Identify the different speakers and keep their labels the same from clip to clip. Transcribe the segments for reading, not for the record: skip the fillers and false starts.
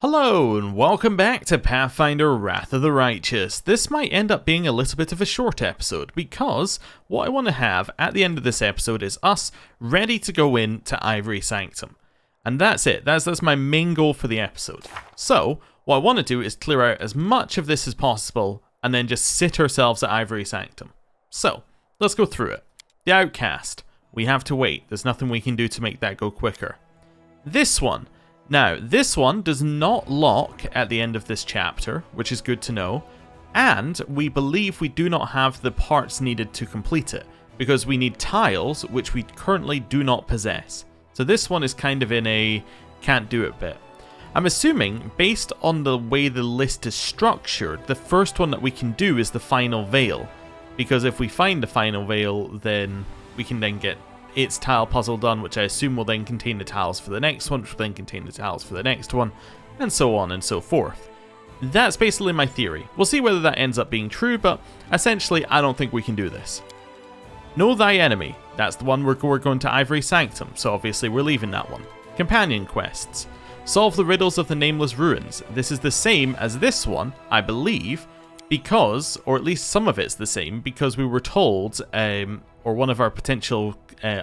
Speaker 1: Hello and welcome back to Pathfinder Wrath of the Righteous. This might end up being a little bit of a short episode because what I want to have at the end of this episode is us ready to go into Ivory Sanctum. And that's it, that's my main goal for the episode. So, what I want to do is clear out as much of this as possible and then just sit ourselves at Ivory Sanctum. So, let's go through it. The Outcast. We have to wait, there's nothing we can do to make that go quicker. This one. Now, this one does not lock at the end of this chapter, which is good to know, and we believe we do not have the parts needed to complete it, because we need tiles, which we currently do not possess. So this one is kind of in a can't do it bit. I'm assuming, based on the way the list is structured, the first one that we can do is the Final Veil, because if we find the Final Veil, then we can then get its tile puzzle done, which I assume will then contain the tiles for the next one, which will then contain the tiles for the next one, and so on and so forth. That's basically my theory. We'll see whether that ends up being true, but essentially I don't think we can do this. Know Thy Enemy. That's the one we're going to Ivory Sanctum, so obviously we're leaving that one. Companion quests. Solve the riddles of the Nameless Ruins. This is the same as this one, I believe, because, or at least some of it's the same, because we were told, or one of our potential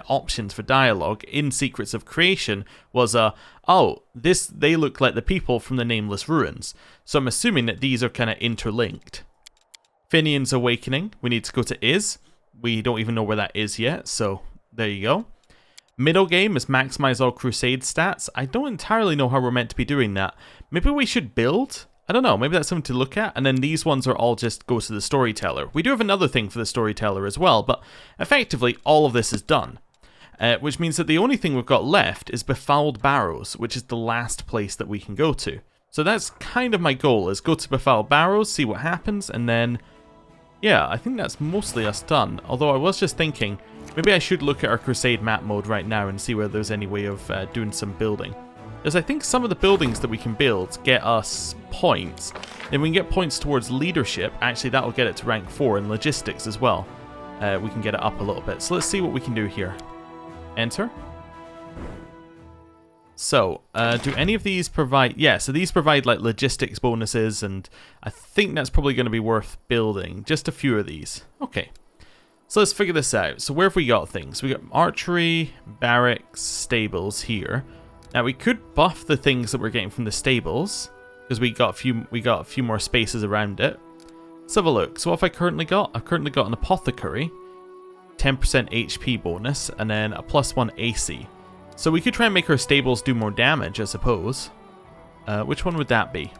Speaker 1: options for dialogue in Secrets of Creation was they look like the people from the Nameless Ruins. So I'm assuming that these are kind of interlinked. Finian's Awakening. We need to go to Is. We don't even know where that is yet, so there you go. Middle game is maximize all Crusade stats. I don't entirely know how we're meant to be doing that. Maybe we should build? I don't know, maybe that's something to look at, and then these ones are all just go to the Storyteller. We do have another thing for the Storyteller as well, but effectively all of this is done. Which means that the only thing we've got left is Befouled Barrows, which is the last place that we can go to. So that's kind of my goal, is go to Befouled Barrows, see what happens, and then, yeah, I think that's mostly us done. Although I was just thinking, maybe I should look at our Crusade map mode right now and see whether there's any way of doing some building. Because I think some of the buildings that we can build get us points. If we can get points towards leadership, actually that'll get it to rank 4 in logistics as well. We can get it up a little bit. So let's see what we can do here. Enter. So, do any of these provide... Yeah, so these provide like logistics bonuses, and I think that's probably going to be worth building. Just a few of these. Okay. So let's figure this out. So where have we got things? We got archery, barracks, stables here. Now we could buff the things that we're getting from the stables, because we got a few more spaces around it. Let's have a look. So what have I currently got? I've currently got an apothecary, 10% HP bonus, and then a +1 AC. So we could try and make our stables do more damage, I suppose. Which one would that be?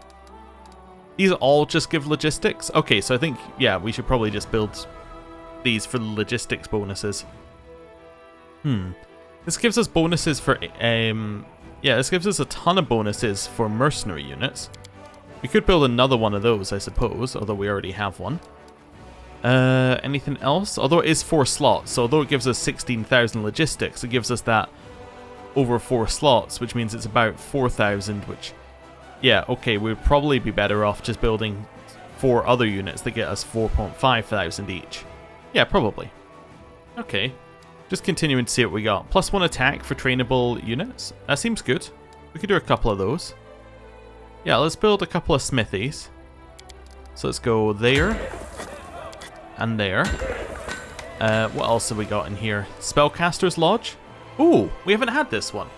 Speaker 1: These all just give logistics? Okay, so I think, yeah, we should probably just build these for the logistics bonuses. This gives us bonuses for, yeah, this gives us a ton of bonuses for mercenary units. We could build another one of those, I suppose, although we already have one. Anything else? Although it is 4 slots, so although it gives us 16,000 logistics, it gives us that over 4 slots, which means it's about 4,000, which, yeah, okay, we'd probably be better off just building 4 other units that get us 4,500 each. Yeah, probably. Okay. Just continuing to see what we got. +1 attack for trainable units. That seems good. We could do a couple of those. Yeah, let's build a couple of smithies. So let's go there. And there. What else have we got in here? Spellcaster's Lodge. Ooh, we haven't had this one.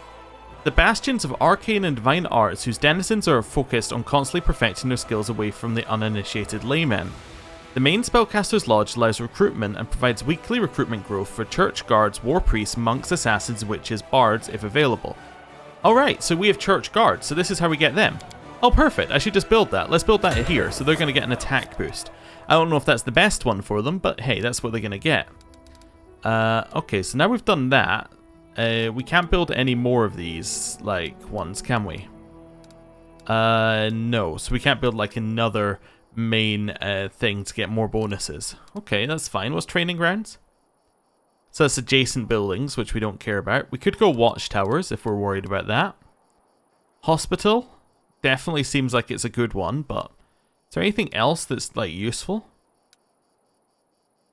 Speaker 1: The bastions of arcane and divine arts whose denizens are focused on constantly perfecting their skills away from the uninitiated laymen. The main Spellcaster's Lodge allows recruitment and provides weekly recruitment growth for church guards, war priests, monks, assassins, witches, bards, if available. Alright, so we have church guards, so this is how we get them. Oh, perfect, I should just build that. Let's build that here, so they're going to get an attack boost. I don't know if that's the best one for them, but hey, that's what they're going to get. Okay, so now we've done that. We can't build any more of these, like, ones, can we? No, so we can't build, like, another main thing to get more bonuses. Okay, that's fine. What's training grounds? So that's adjacent buildings, which we don't care about. We could go watchtowers if we're worried about that. Hospital definitely seems like it's a good one, but is there anything else that's like useful?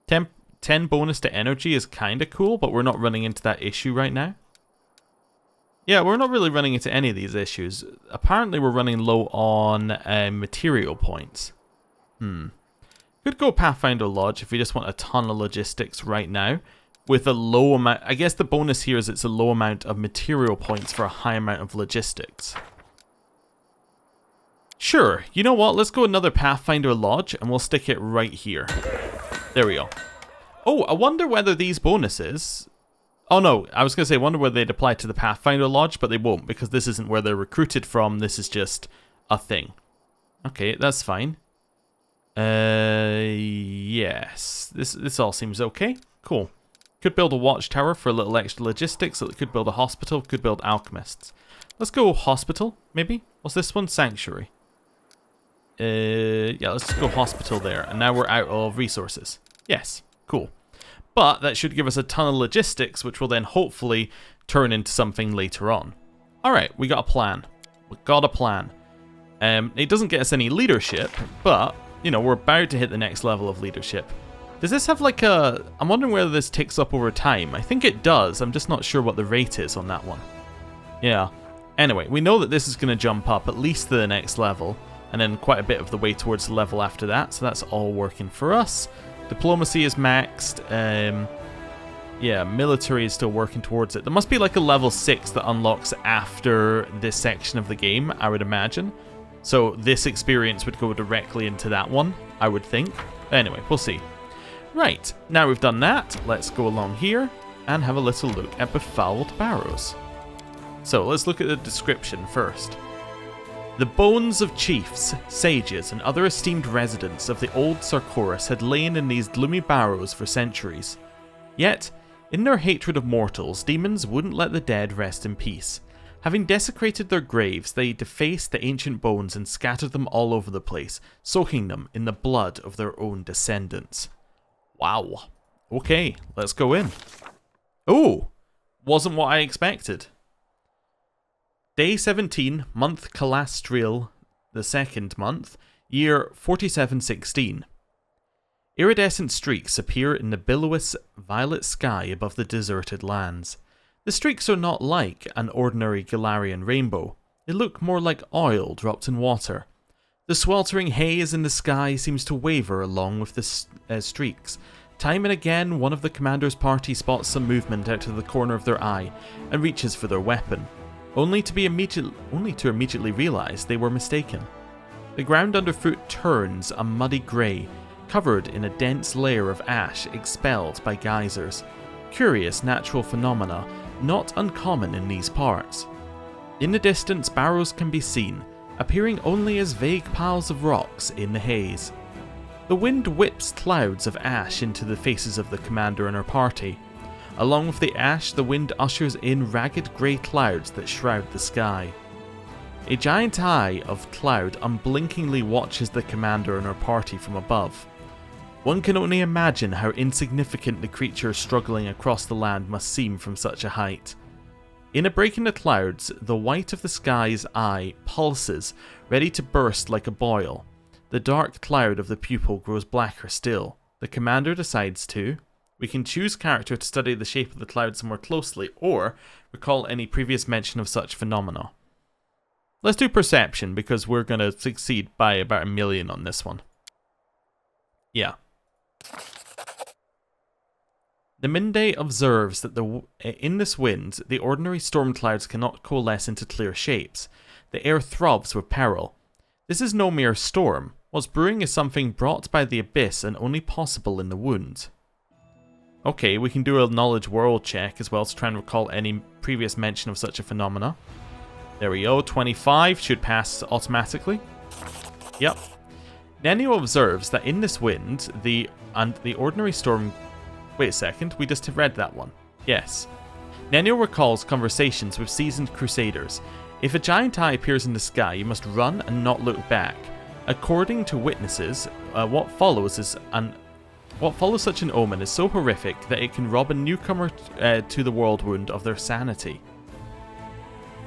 Speaker 1: 10 bonus to energy is kind of cool, but we're not running into that issue right now. Yeah, we're not really running into any of these issues. Apparently we're running low on material points. Could go Pathfinder Lodge if we just want a ton of logistics right now. With a low amount... I guess the bonus here is it's a low amount of material points for a high amount of logistics. Sure, you know what? Let's go another Pathfinder Lodge and we'll stick it right here. There we go. Oh, I wonder whether these bonuses... Oh no, I was going to say, I wonder whether they'd apply to the Pathfinder Lodge, but they won't, because this isn't where they're recruited from, this is just a thing. Okay, that's fine. Yes. This all seems okay. Cool. Could build a watchtower for a little extra logistics, could build a hospital, could build alchemists. Let's go hospital, maybe? What's this one? Sanctuary. Yeah, let's just go hospital there, and now we're out of resources. Yes, cool. But that should give us a ton of logistics, which will then hopefully turn into something later on. Alright, we got a plan. We got a plan. It doesn't get us any leadership, but, you know, we're about to hit the next level of leadership. Does this have like a... I'm wondering whether this ticks up over time. I think it does, I'm just not sure what the rate is on that one. Yeah. Anyway, we know that this is going to jump up at least to the next level, and then quite a bit of the way towards the level after that, so that's all working for us. Diplomacy is maxed. Yeah, military is still working towards it. There must be like a level 6 that unlocks after this section of the game, I would imagine. So this experience would go directly into that one, I would think. Anyway, we'll see. Right, now we've done that, let's go along here and have a little look at befouled barrows. So let's look at the description first. The bones of chiefs, sages, and other esteemed residents of the old Sarkoris had lain in these gloomy barrows for centuries. Yet, in their hatred of mortals, demons wouldn't let the dead rest in peace. Having desecrated their graves, they defaced the ancient bones and scattered them all over the place, soaking them in the blood of their own descendants. Wow. Okay, let's go in. Oh, wasn't what I expected. Day 17, month Calastrial, the second month, year 4716. Iridescent streaks appear in the billowy violet sky above the deserted lands. The streaks are not like an ordinary Golarion rainbow. They look more like oil dropped in water. The sweltering haze in the sky seems to waver along with the streaks. Time and again, one of the commander's party spots some movement out of the corner of their eye and reaches for their weapon. Only to immediately realize they were mistaken. The ground underfoot turns a muddy grey, covered in a dense layer of ash expelled by geysers. Curious natural phenomena, not uncommon in these parts. In the distance, barrows can be seen, appearing only as vague piles of rocks in the haze. The wind whips clouds of ash into the faces of the commander and her party. Along with the ash, the wind ushers in ragged grey clouds that shroud the sky. A giant eye of cloud unblinkingly watches the commander and her party from above. One can only imagine how insignificant the creature struggling across the land must seem from such a height. In a break in the clouds, the white of the sky's eye pulses, ready to burst like a boil. The dark cloud of the pupil grows blacker still. The commander decides to... We can choose character to study the shape of the clouds more closely, or recall any previous mention of such phenomena. Let's do perception, because we're going to succeed by about 1 million on this one. Yeah. The Minde observes that in this wind, the ordinary storm clouds cannot coalesce into clear shapes. The air throbs with peril. This is no mere storm. What's brewing is something brought by the abyss and only possible in the wound. Okay, we can do a knowledge world check as well to try and recall any previous mention of such a phenomena. There we go, 25 should pass automatically. Yep. Nenio observes that in this wind, the ordinary storm... Wait a second, we just read that one. Yes. Nenio recalls conversations with seasoned crusaders. If a giant eye appears in the sky, you must run and not look back. According to witnesses, what follows such an omen is so horrific that it can rob a newcomer to the Worldwound of their sanity.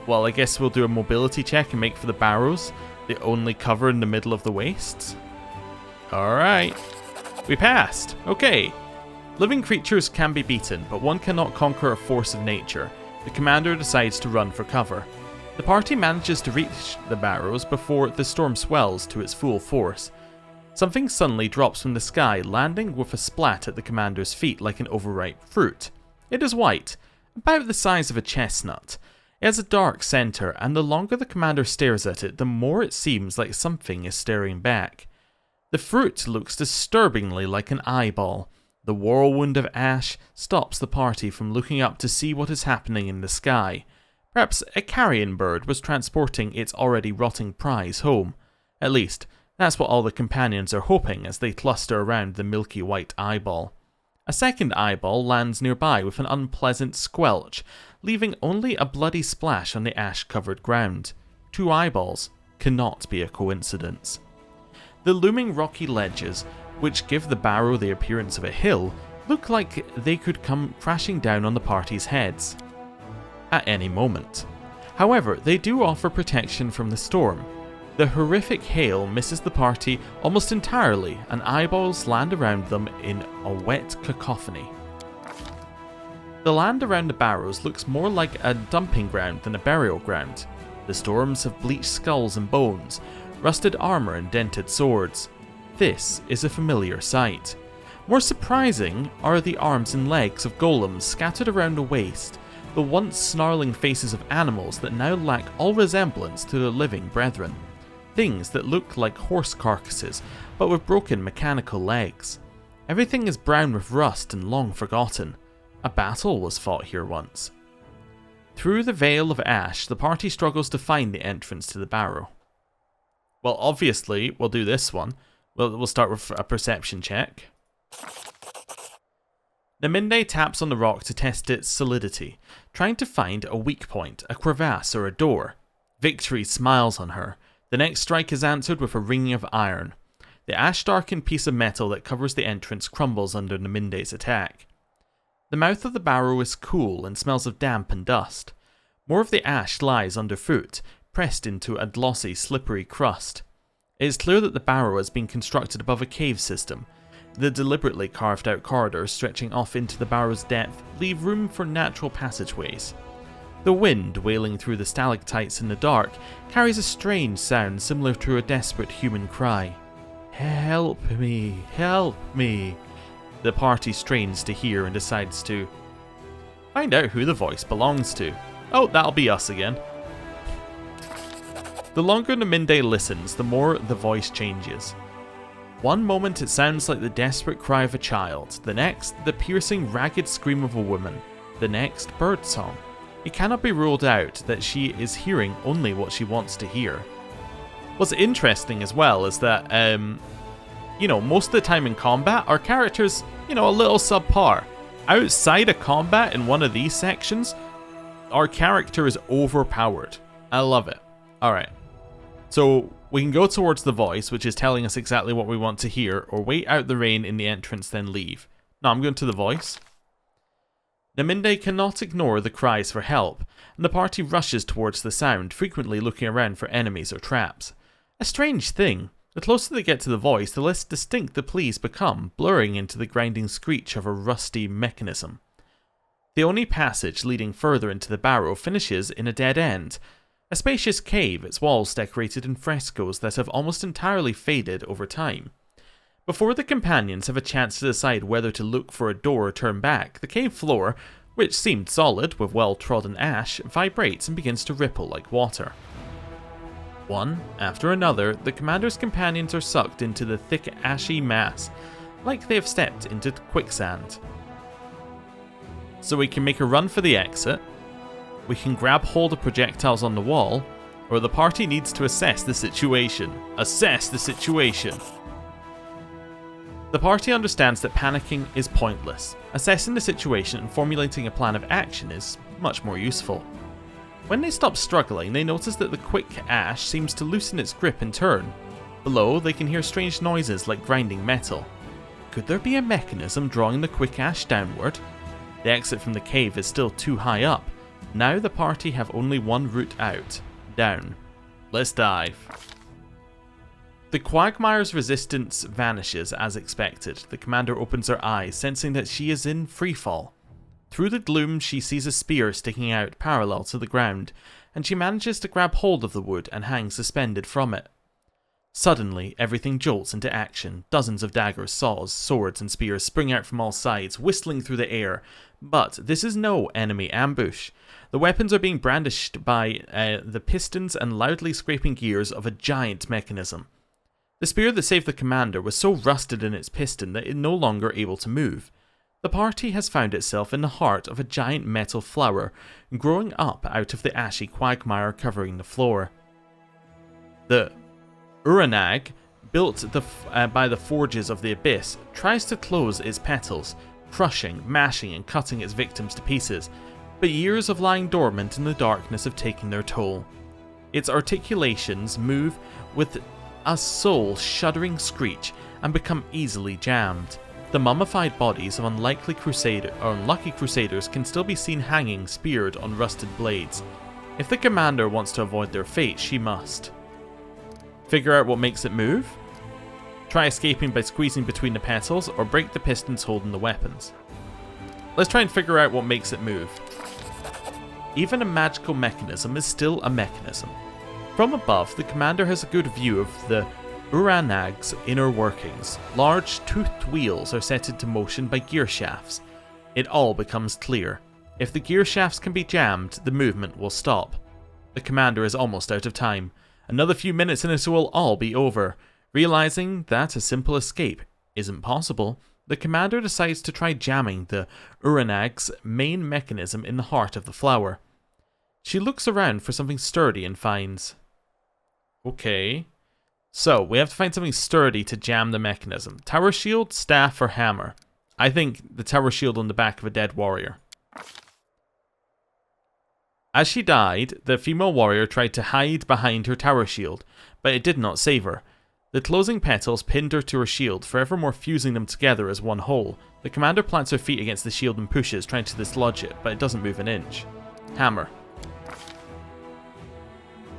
Speaker 1: Well, I guess we'll do a mobility check and make for the barrows, the only cover in the middle of the wastes. Alright. We passed. Okay. Living creatures can be beaten, but one cannot conquer a force of nature. The commander decides to run for cover. The party manages to reach the barrows before the storm swells to its full force. Something suddenly drops from the sky, landing with a splat at the commander's feet like an overripe fruit. It is white, about the size of a chestnut. It has a dark centre, and the longer the commander stares at it, the more it seems like something is staring back. The fruit looks disturbingly like an eyeball. The whirlwind of ash stops the party from looking up to see what is happening in the sky. Perhaps a carrion bird was transporting its already rotting prize home. At least, that's what all the companions are hoping as they cluster around the milky white eyeball. A second eyeball lands nearby with an unpleasant squelch, leaving only a bloody splash on the ash-covered ground. 2 eyeballs cannot be a coincidence. The looming rocky ledges, which give the barrow the appearance of a hill, look like they could come crashing down on the party's heads at any moment. However, they do offer protection from the storm. The horrific hail misses the party almost entirely, and eyeballs land around them in a wet cacophony. The land around the barrows looks more like a dumping ground than a burial ground. The storms have bleached skulls and bones, rusted armour and dented swords. This is a familiar sight. More surprising are the arms and legs of golems scattered around the waste, the once snarling faces of animals that now lack all resemblance to their living brethren. Things that look like horse carcasses, but with broken mechanical legs. Everything is brown with rust and long forgotten. A battle was fought here once. Through the veil of ash, the party struggles to find the entrance to the barrow. Well, obviously, we'll do this one. We'll start with a perception check. Naminde taps on the rock to test its solidity, trying to find a weak point, a crevasse, or a door. Victory smiles on her. The next strike is answered with a ringing of iron. The ash-darkened piece of metal that covers the entrance crumbles under Naminde's attack. The mouth of the barrow is cool and smells of damp and dust. More of the ash lies underfoot, pressed into a glossy, slippery crust. It is clear that the barrow has been constructed above a cave system. The deliberately carved out corridors stretching off into the barrow's depth leave room for natural passageways. The wind, wailing through the stalactites in the dark, carries a strange sound similar to a desperate human cry. Help me, help me. The party strains to hear and decides to find out who the voice belongs to. Oh, that'll be us again. The longer Naminde listens, the more the voice changes. One moment it sounds like the desperate cry of a child, the next, the piercing, ragged scream of a woman, the next, birdsong. It cannot be ruled out that she is hearing only what she wants to hear. What's interesting as well is that, most of the time in combat, our characters, a little subpar. Outside of combat in one of these sections, our character is overpowered. I love it. Alright. So, we can go towards the voice, which is telling us exactly what we want to hear, or wait out the rain in the entrance, then leave. No, I'm going to the voice. Naminde cannot ignore the cries for help, and the party rushes towards the sound, frequently looking around for enemies or traps. A strange thing. The closer they get to the voice, the less distinct the pleas become, blurring into the grinding screech of a rusty mechanism. The only passage leading further into the barrow finishes in a dead end. A spacious cave, its walls decorated in frescoes that have almost entirely faded over time. Before the companions have a chance to decide whether to look for a door or turn back, the cave floor, which seemed solid with well-trodden ash, vibrates and begins to ripple like water. One after another, the commander's companions are sucked into the thick ashy mass, like they have stepped into quicksand. So we can make a run for the exit, we can grab hold of projectiles on the wall, or the party needs to assess the situation. Assess the situation! The party understands that panicking is pointless. Assessing the situation and formulating a plan of action is much more useful. When they stop struggling, they notice that the quick ash seems to loosen its grip in turn. Below, they can hear strange noises like grinding metal. Could there be a mechanism drawing the quick ash downward? The exit from the cave is still too high up. Now the party have only one route out. Down. Let's dive. The quagmire's resistance vanishes as expected. The commander opens her eyes, sensing that she is in freefall. Through the gloom, she sees a spear sticking out parallel to the ground, and she manages to grab hold of the wood and hang suspended from it. Suddenly, everything jolts into action. Dozens of daggers, saws, swords, and spears spring out from all sides, whistling through the air. But this is no enemy ambush. The weapons are being brandished by the pistons and loudly scraping gears of a giant mechanism. The spear that saved the commander was so rusted in its piston that it is no longer able to move. The party has found itself in the heart of a giant metal flower, growing up out of the ashy quagmire covering the floor. The Uranag, built by the forges of the abyss, tries to close its petals, crushing, mashing and cutting its victims to pieces, but years of lying dormant in the darkness have taken their toll. Its articulations move with a soul-shuddering screech and become easily jammed. The mummified bodies of unlucky crusaders can still be seen hanging speared on rusted blades. If the commander wants to avoid their fate, she must. Figure out what makes it move? Try escaping by squeezing between the petals, or break the pistons holding the weapons. Let's try and figure out what makes it move. Even a magical mechanism is still a mechanism. From above, the commander has a good view of the Uranag's inner workings. Large toothed wheels are set into motion by gear shafts. It all becomes clear. If the gear shafts can be jammed, the movement will stop. The commander is almost out of time. Another few minutes and it will all be over. Realizing that a simple escape isn't possible, the commander decides to try jamming the Uranag's main mechanism in the heart of the flower. She looks around for something sturdy and finds... Okay. So, we have to find something sturdy to jam the mechanism. Tower shield, staff, or hammer? I think the tower shield on the back of a dead warrior. As she died, the female warrior tried to hide behind her tower shield, but it did not save her. The closing petals pinned her to her shield, forevermore fusing them together as one whole. The commander plants her feet against the shield and pushes, trying to dislodge it, but it doesn't move an inch. Hammer.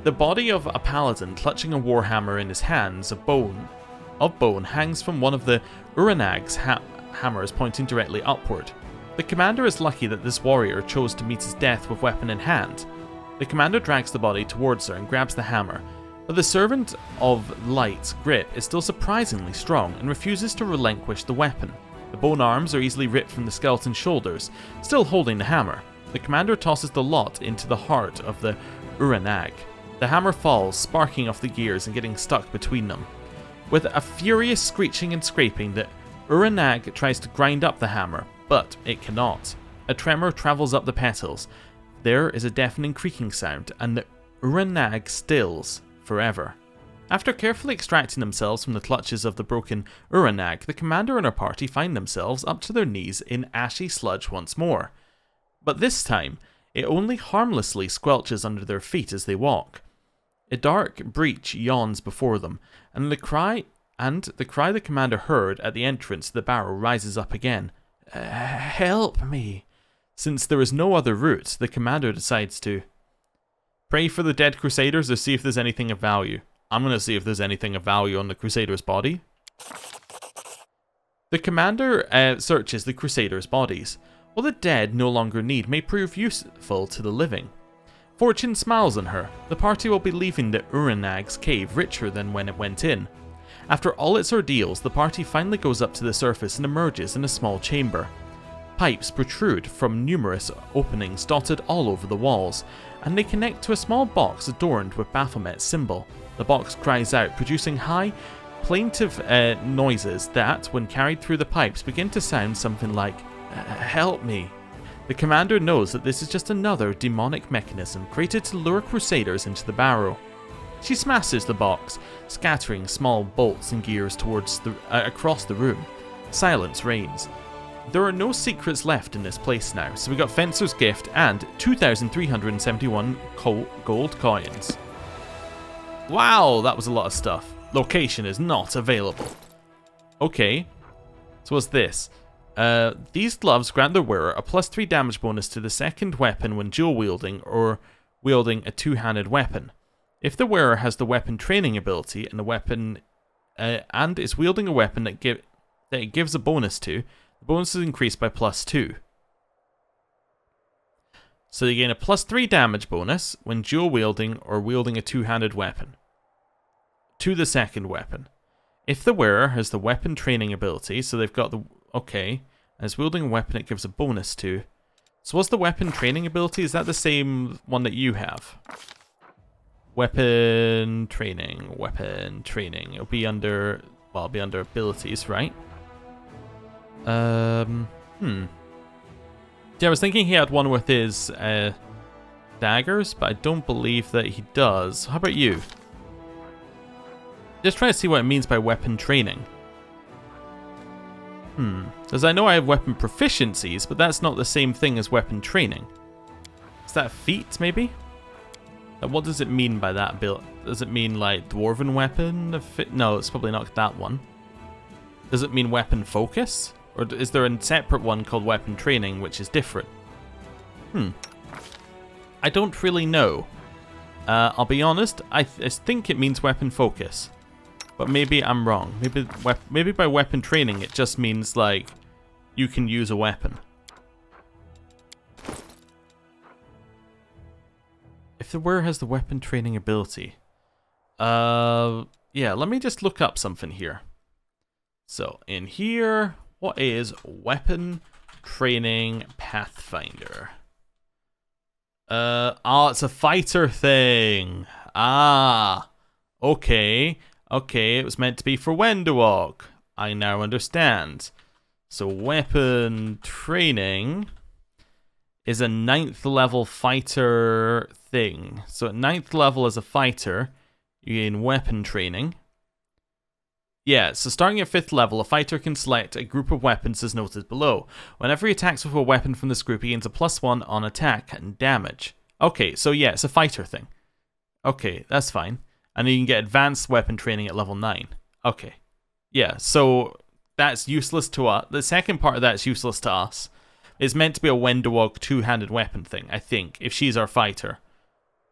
Speaker 1: The body of a paladin clutching a warhammer in his hands of bone hangs from one of the Uranag's hammers pointing directly upward. The commander is lucky that this warrior chose to meet his death with weapon in hand. The commander drags the body towards her and grabs the hammer, but the servant of light's grip is still surprisingly strong and refuses to relinquish the weapon. The bone arms are easily ripped from the skeleton's shoulders, still holding the hammer. The commander tosses the lot into the heart of the Uranag. The hammer falls, sparking off the gears and getting stuck between them. With a furious screeching and scraping, the Uranag tries to grind up the hammer, but it cannot. A tremor travels up the petals. There is a deafening creaking sound, and the Uranag stills forever. After carefully extracting themselves from the clutches of the broken Uranag, the commander and her party find themselves up to their knees in ashy sludge once more. But this time, it only harmlessly squelches under their feet as they walk. A dark breach yawns before them, and the cry the commander heard at the entrance to the barrow rises up again. Help me. Since there is no other route, the commander decides to pray for the dead crusaders or see if there's anything of value. I'm going to see if there's anything of value on the crusader's body. The commander searches the crusaders' bodies. What the dead no longer need may prove useful to the living. Fortune smiles on her. The party will be leaving the Uranag's cave richer than when it went in. After all its ordeals, the party finally goes up to the surface and emerges in a small chamber. Pipes protrude from numerous openings dotted all over the walls, and they connect to a small box adorned with Baphomet's symbol. The box cries out, producing high, plaintive noises that, when carried through the pipes, begin to sound something like, help me. The commander knows that this is just another demonic mechanism created to lure crusaders into the barrow. She smashes the box, scattering small bolts and gears across the room. Silence reigns. There are no secrets left in this place now, so we got Fencer's Gift and 2,371 gold coins. Wow, that was a lot of stuff. Location is not available. Okay, so what's this? These gloves grant the wearer a +3 damage bonus to the second weapon when dual wielding or wielding a two-handed weapon. If the wearer has the weapon training ability and the weapon and is wielding a weapon that it gives a bonus to, the bonus is increased by +2. So you gain a +3 damage bonus when dual wielding or wielding a two-handed weapon to the second weapon. If the wearer has the weapon training ability, so they've got the... Okay. As wielding a weapon, it gives a bonus to... So what's the weapon training ability? Is that the same one that you have? Weapon training. Weapon training. It'll be under... Well, it'll be under abilities, right? Yeah, I was thinking he had one with his daggers, but I don't believe that he does. How about you? Just trying to see what it means by weapon training. Because I know I have weapon proficiencies, but that's not the same thing as weapon training. Is that feat, maybe? What does it mean by that build? Does it mean, like, dwarven weapon? No, it's probably not that one. Does it mean weapon focus? Or is there a separate one called weapon training, which is different? I don't really know. I'll be honest, I think it means weapon focus. But maybe I'm wrong. Maybe by weapon training it just means, like, you can use a weapon. If the wearer has the weapon training ability. Yeah, let me just look up something here. So, in here, what is weapon training Pathfinder? Oh, it's a fighter thing. Ah, okay. Okay, it was meant to be for Wendowalk. I now understand. So weapon training is a 9th level fighter thing. So at 9th level as a fighter, you gain weapon training. Yeah, so starting at 5th level, a fighter can select a group of weapons as noted below. Whenever he attacks with a weapon from this group, he gains a +1 on attack and damage. Okay, so yeah, it's a fighter thing. Okay, that's fine. And then you can get advanced weapon training at level 9. Okay. Yeah, so that's useless to us. The second part of that is useless to us. It's meant to be a Wendowog two-handed weapon thing, I think, if she's our fighter.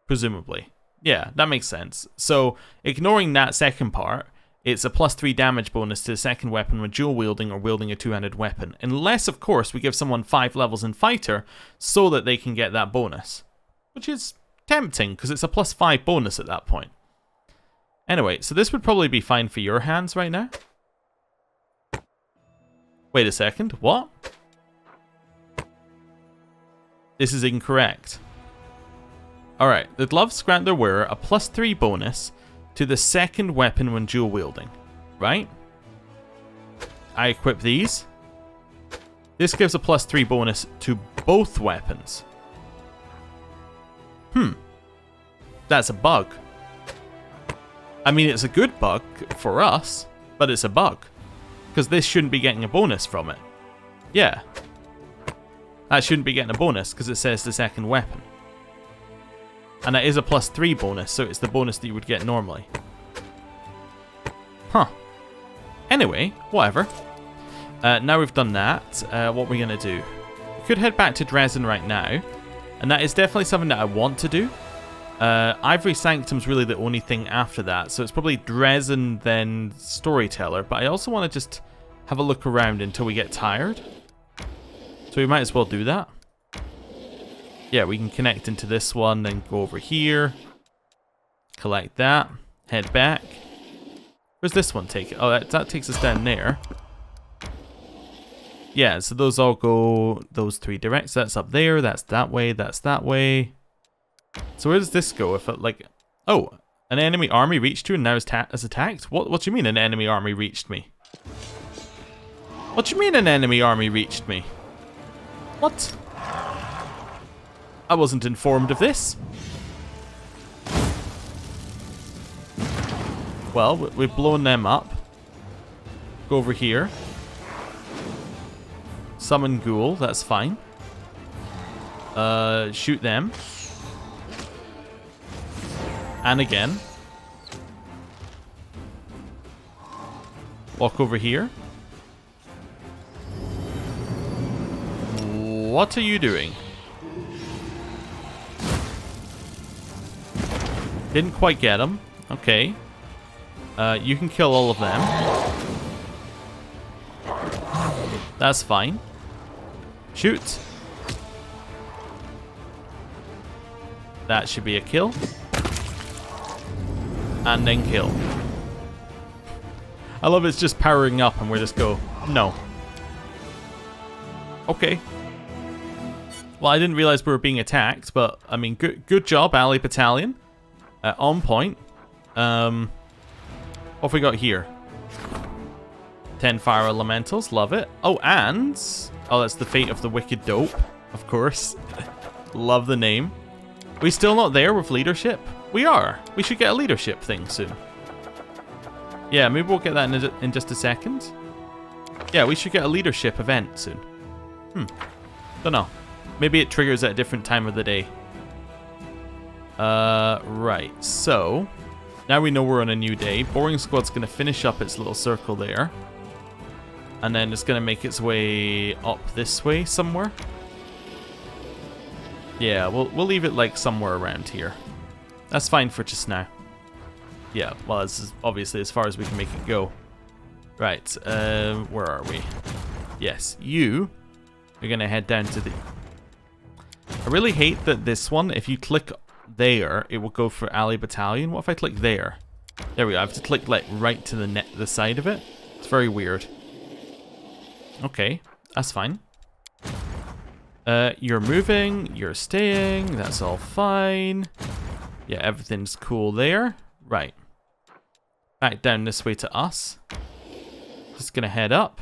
Speaker 1: Presumably. Yeah, that makes sense. So, ignoring that second part, it's a +3 damage bonus to the second weapon when dual wielding or wielding a two-handed weapon. Unless, of course, we give someone 5 levels in fighter so that they can get that bonus. Which is tempting, because it's a +5 bonus at that point. Anyway, so this would probably be fine for your hands right now. Wait a second, what? This is incorrect. Alright, the gloves grant their wearer a +3 bonus to the second weapon when dual wielding, right? I equip these. This gives a +3 bonus to both weapons. That's a bug. I mean, it's a good bug for us, but it's a bug. Because this shouldn't be getting a bonus from it. Yeah. That shouldn't be getting a bonus, because it says the second weapon. And it is a +3 bonus, so it's the bonus that you would get normally. Huh. Anyway, whatever. Now we've done that, what are we going to do? We could head back to Dresden right now. And that is definitely something that I want to do. Ivory Sanctum's really the only thing after that, so it's probably Dresden, then Storyteller, but I also want to just have a look around until we get tired. So we might as well do that. Yeah, we can connect into this one, then go over here, collect that, head back. Where's this one take? Oh, that takes us down there. Yeah, so those all go those 3 directs. That's up there, that's that way, that's that way. So where does this go? If it, like, oh, an enemy army reached you and now is attacked? What do you mean an enemy army reached me? What do you mean an enemy army reached me? What? I wasn't informed of this. Well, we've blown them up. Go over here. Summon ghoul, that's fine. Shoot them. And again. Walk over here. What are you doing? Didn't quite get him. Okay. You can kill all of them. That's fine. Shoot. That should be a kill. And then kill. I love it's just powering up and we just go, no. Okay. Well, I didn't realize we were being attacked, but I mean, good job, Ally Battalion. On point. What have we got here? 10 fire elementals, love it. Oh, and... Oh, that's the fate of the wicked dope, of course. Love the name. We still not there with leadership? We are. We should get a leadership thing soon. Yeah, maybe we'll get that in just a second. Yeah, we should get a leadership event soon. Don't know. Maybe it triggers at a different time of the day. Right. So, now we know we're on a new day. Boring Squad's going to finish up its little circle there. And then it's going to make its way up this way somewhere. Yeah, we'll leave it like somewhere around here. That's fine for just now. Yeah, well, this is obviously as far as we can make it go. Right, where are we? Yes, you are going to head down to the... I really hate that this one, if you click there, it will go for Ally Battalion. What if I click there? There we go, I have to click like right to the side of it. It's very weird. Okay, that's fine. You're moving, you're staying, that's all fine. Yeah, everything's cool there. Right. Back down this way to us. Just gonna head up.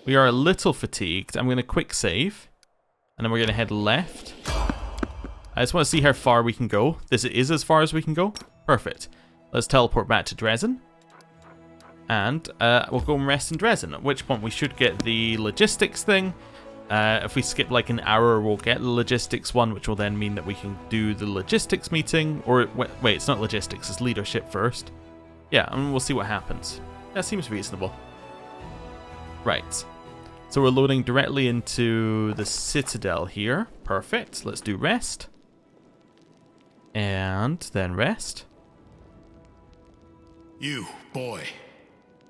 Speaker 1: We are a little fatigued. I'm gonna quick save. And then we're gonna head left. I just want to see how far we can go. This is as far as we can go. Perfect. Let's teleport back to Dresden. And we'll go and rest in Dresden. At which point we should get the logistics thing. If we skip like an hour, we'll get the logistics one, which will then mean that we can do the logistics meeting. Or, wait, it's not logistics, it's leadership first. Yeah, and we'll see what happens. That seems reasonable. Right. So we're loading directly into the Citadel here. Perfect. Let's do rest. And then rest.
Speaker 2: You, boy.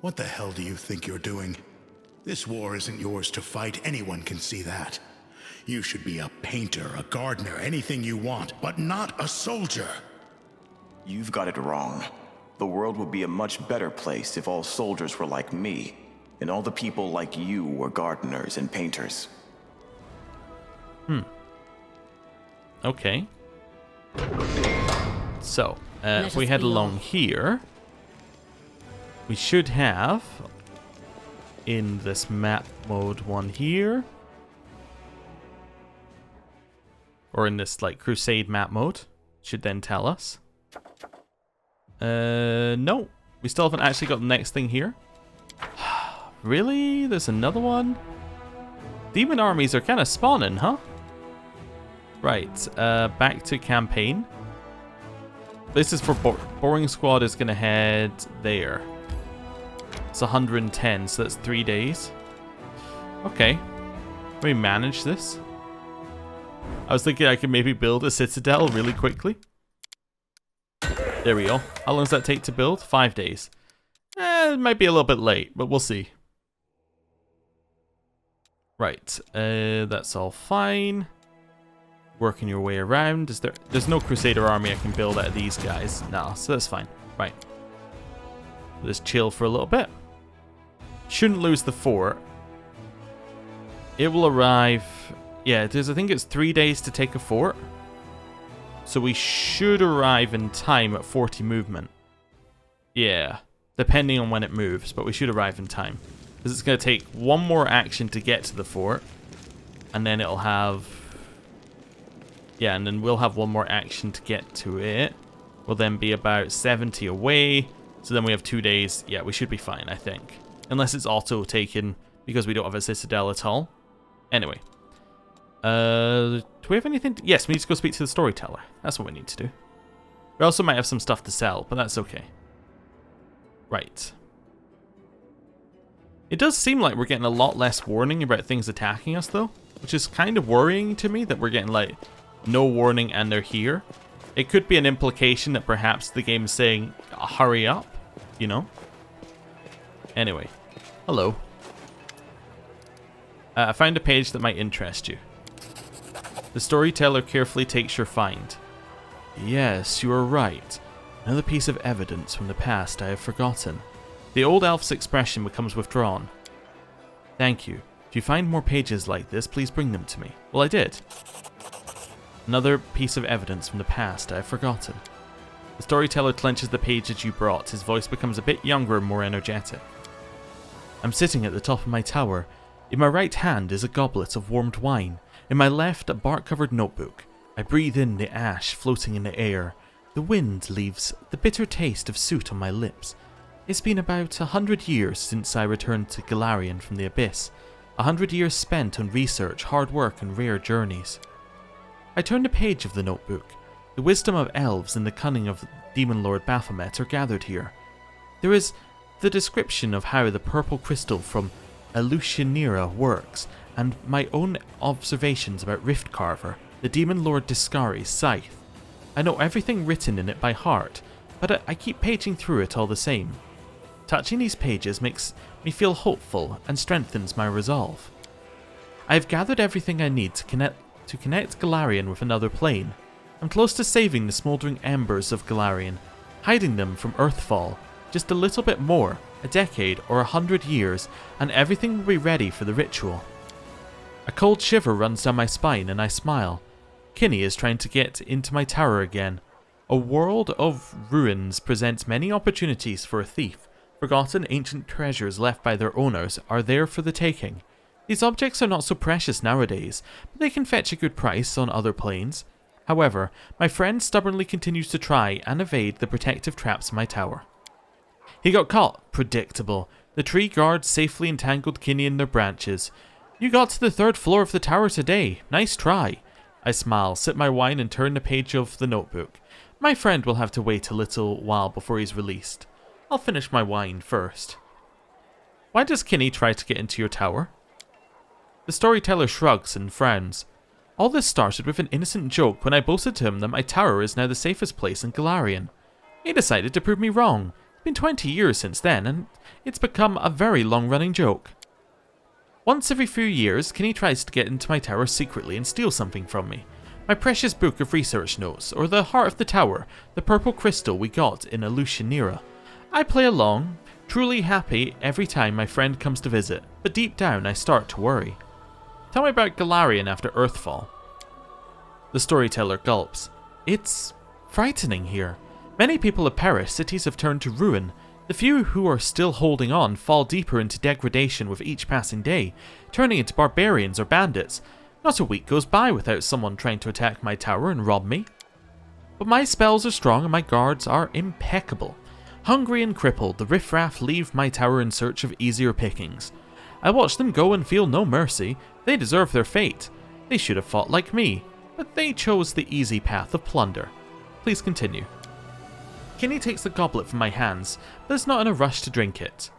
Speaker 2: What the hell do you think you're doing? This war isn't yours to fight, anyone can see that. You should be a painter, a gardener, anything you want, but not a soldier.
Speaker 3: You've got it wrong. The world would be a much better place if all soldiers were like me, and all the people like you were gardeners and painters.
Speaker 1: Okay. So, if we head along here, we should have... in this map mode one here, or in this like Crusade map mode, should then tell us. No, we still haven't actually got the next thing here. Really? There's another one? Demon armies are kind of spawning, huh? Right, back to campaign. This is for Boring Squad is gonna head there. It's 110, so that's 3 days. Okay. Let me manage this. I was thinking I could maybe build a citadel really quickly. There we go. How long does that take to build? 5 days. It might be a little bit late, but we'll see. Right. That's all fine. Working your way around. There's no Crusader army I can build out of these guys. No, so that's fine. Right. Just chill for a little bit. Shouldn't lose the fort. It will arrive... Yeah, I think it's 3 days to take a fort. So we should arrive in time at 40 movement. Yeah, depending on when it moves, but we should arrive in time. Because it's going to take one more action to get to the fort. And then it'll have... Yeah, and then we'll have one more action to get to it. We'll then be about 70 away. So then we have 2 days. Yeah, we should be fine, I think. Unless it's auto-taken because we don't have a citadel at all. Anyway. Do we have anything? Yes, we need to go speak to the Storyteller. That's what we need to do. We also might have some stuff to sell, but that's okay. Right. It does seem like we're getting a lot less warning about things attacking us, though. Which is kind of worrying to me that we're getting, like, no warning and they're here. It could be an implication that perhaps the game is saying, hurry up, you know? Anyway. Hello. I found a page that might interest you. The Storyteller carefully takes your find. Yes, you are right. Another piece of evidence from the past I have forgotten. The old elf's expression becomes withdrawn. Thank you. If you find more pages like this, please bring them to me. Well, I did. Another piece of evidence from the past I have forgotten. The storyteller clenches the pages you brought. His voice becomes a bit younger and more energetic. I'm sitting at the top of my tower. In my right hand is a goblet of warmed wine. In my left, a bark-covered notebook. I breathe in the ash floating in the air. The wind leaves the bitter taste of soot on my lips. It's been about 100 years since I returned to Golarion from the Abyss. 100 years spent on research, hard work, and rare journeys. I turn the page of the notebook. The wisdom of elves and the cunning of Demon Lord Baphomet are gathered here. There is the description of how the purple crystal from Areelu works, and my own observations about Riftcarver, the Demon Lord Deskari's scythe. I know everything written in it by heart, but I keep paging through it all the same. Touching these pages makes me feel hopeful and strengthens my resolve. I have gathered everything I need to connect Golarion with another plane. I'm close to saving the smouldering embers of Golarion, hiding them from Earthfall. Just a little bit more, a decade or 100 years, and everything will be ready for the ritual. A cold shiver runs down my spine and I smile. Kinney is trying to get into my tower again. A world of ruins presents many opportunities for a thief. Forgotten ancient treasures left by their owners are there for the taking. These objects are not so precious nowadays, but they can fetch a good price on other planes. However, my friend stubbornly continues to try and evade the protective traps in my tower. He got caught. Predictable. The tree guards safely entangled Kinney in their branches. You got to the 3rd floor of the tower today. Nice try. I smile, sip my wine and turn the page of the notebook. My friend will have to wait a little while before he's released. I'll finish my wine first. Why does Kinney try to get into your tower? The storyteller shrugs and frowns. All this started with an innocent joke when I boasted to him that my tower is now the safest place in Golarion. He decided to prove me wrong. It's been 20 years since then, and it's become a very long-running joke. Once every few years, Kinney tries to get into my tower secretly and steal something from me. My precious book of research notes, or the heart of the tower, the purple crystal we got in Areelu. I play along, truly happy every time my friend comes to visit, but deep down I start to worry. Tell me about Golarion after Earthfall. The storyteller gulps. It's frightening here. Many people have perished, cities have turned to ruin. The few who are still holding on fall deeper into degradation with each passing day, turning into barbarians or bandits. Not a week goes by without someone trying to attack my tower and rob me. But my spells are strong and my guards are impeccable. Hungry and crippled, the riffraff leave my tower in search of easier pickings. I watch them go and feel no mercy. They deserve their fate. They should have fought like me, but they chose the easy path of plunder. Please continue. Kinney takes the goblet from my hands, but is not in a rush to drink it.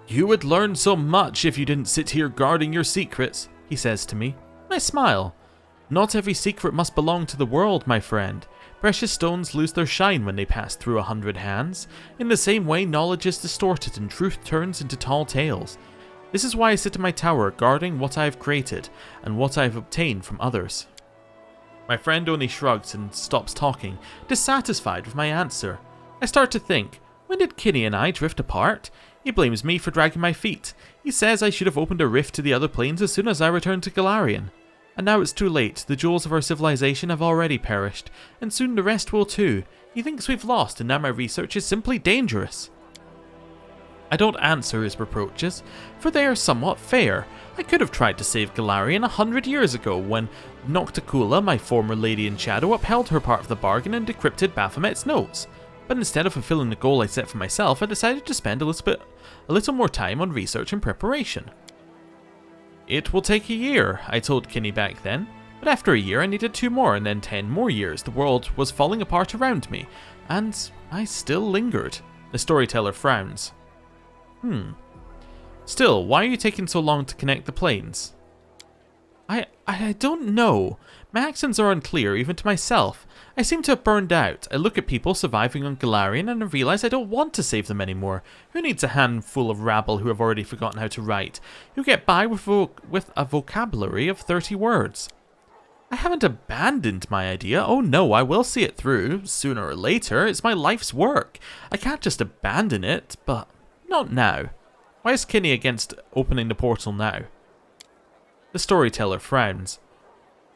Speaker 1: You would learn so much if you didn't sit here guarding your secrets, he says to me. I smile. Not every secret must belong to the world, my friend. Precious stones lose their shine when they pass through 100 hands. In the same way, knowledge is distorted and truth turns into tall tales. This is why I sit in my tower, guarding what I have created and what I have obtained from others. My friend only shrugs and stops talking, dissatisfied with my answer. I start to think, when did Kinney and I drift apart? He blames me for dragging my feet. He says I should have opened a rift to the other planes as soon as I returned to Golarion. And now it's too late. The jewels of our civilization have already perished, and soon the rest will too. He thinks we've lost, and now my research is simply dangerous. I don't answer his reproaches, for they are somewhat fair. I could have tried to save Golarion 100 years ago when Nocticula, my former lady in shadow, upheld her part of the bargain and decrypted Baphomet's notes. But instead of fulfilling the goal I set for myself, I decided to spend a little more time on research and preparation. It will take a year, I told Kinney back then, but after a year I needed 2 more and then 10 more years. The world was falling apart around me, and I still lingered. The storyteller frowns. Still, why are you taking so long to connect the planes? I don't know. My actions are unclear even to myself. I seem to have burned out. I look at people surviving on Golarion and I realize I don't want to save them anymore. Who needs a handful of rabble who have already forgotten how to write? Who get by with a vocabulary of 30 words? I haven't abandoned my idea. Oh no, I will see it through, sooner or later. It's my life's work. I can't just abandon it, but not now. Why is Kinney against opening the portal now? The storyteller frowns.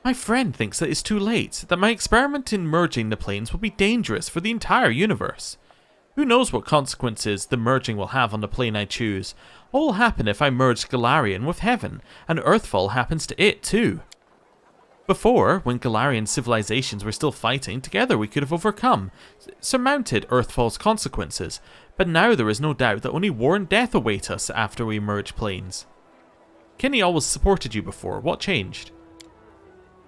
Speaker 1: My friend thinks that it's too late, that my experiment in merging the planes will be dangerous for the entire universe. Who knows what consequences the merging will have on the plane I choose? What will happen if I merge Golarion with Heaven, and Earthfall happens to it too? Before, when Golarion civilizations were still fighting, together we could have overcome, surmounted Earthfall's consequences, but now there is no doubt that only war and death await us after we merge planes. Kinney always supported you before. What changed?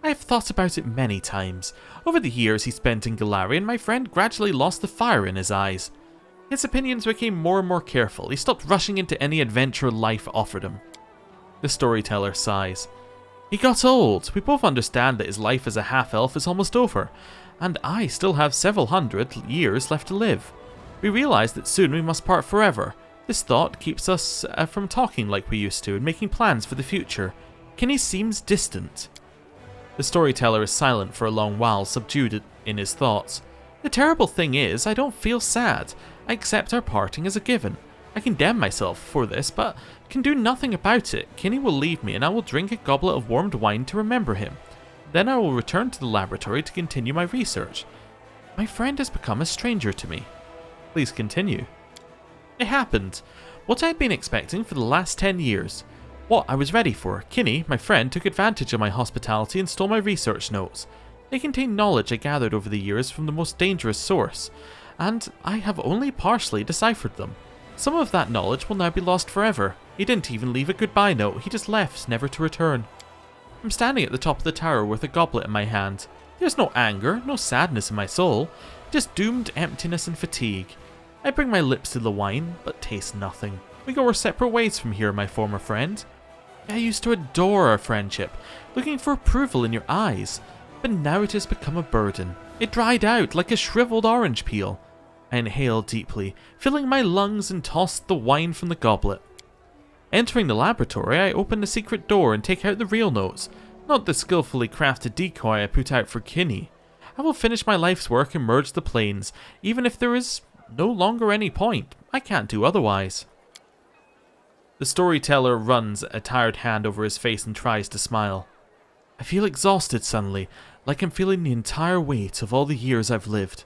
Speaker 1: I have thought about it many times. Over the years he spent in Golarion, my friend gradually lost the fire in his eyes. His opinions became more and more careful. He stopped rushing into any adventure life offered him. The storyteller sighs. He got old. We both understand that his life as a half-elf is almost over, and I still have several hundred years left to live. We realize that soon we must part forever. This thought keeps us from talking like we used to and making plans for the future. Kinney seems distant. The storyteller is silent for a long while, subdued in his thoughts. The terrible thing is, I don't feel sad. I accept our parting as a given. I condemn myself for this, but can do nothing about it. Kinney will leave me and I will drink a goblet of warmed wine to remember him. Then I will return to the laboratory to continue my research. My friend has become a stranger to me. Please continue. It happened. What I had been expecting for the last 10 years. What I was ready for. Kinney, my friend, took advantage of my hospitality and stole my research notes. They contain knowledge I gathered over the years from the most dangerous source, and I have only partially deciphered them. Some of that knowledge will now be lost forever. He didn't even leave a goodbye note, he just left, never to return. I'm standing at the top of the tower with a goblet in my hand. There's no anger, no sadness in my soul, just doomed emptiness and fatigue. I bring my lips to the wine, but taste nothing. We go our separate ways from here, my former friend. I used to adore our friendship, looking for approval in your eyes, but now it has become a burden. It dried out like a shriveled orange peel. I inhaled deeply, filling my lungs and tossed the wine from the goblet. Entering the laboratory, I open the secret door and take out the real notes, not the skillfully crafted decoy I put out for Kinney. I will finish my life's work and merge the planes, even if there is no longer any point. I can't do otherwise. The storyteller runs a tired hand over his face and tries to smile. I feel exhausted suddenly, like I'm feeling the entire weight of all the years I've lived.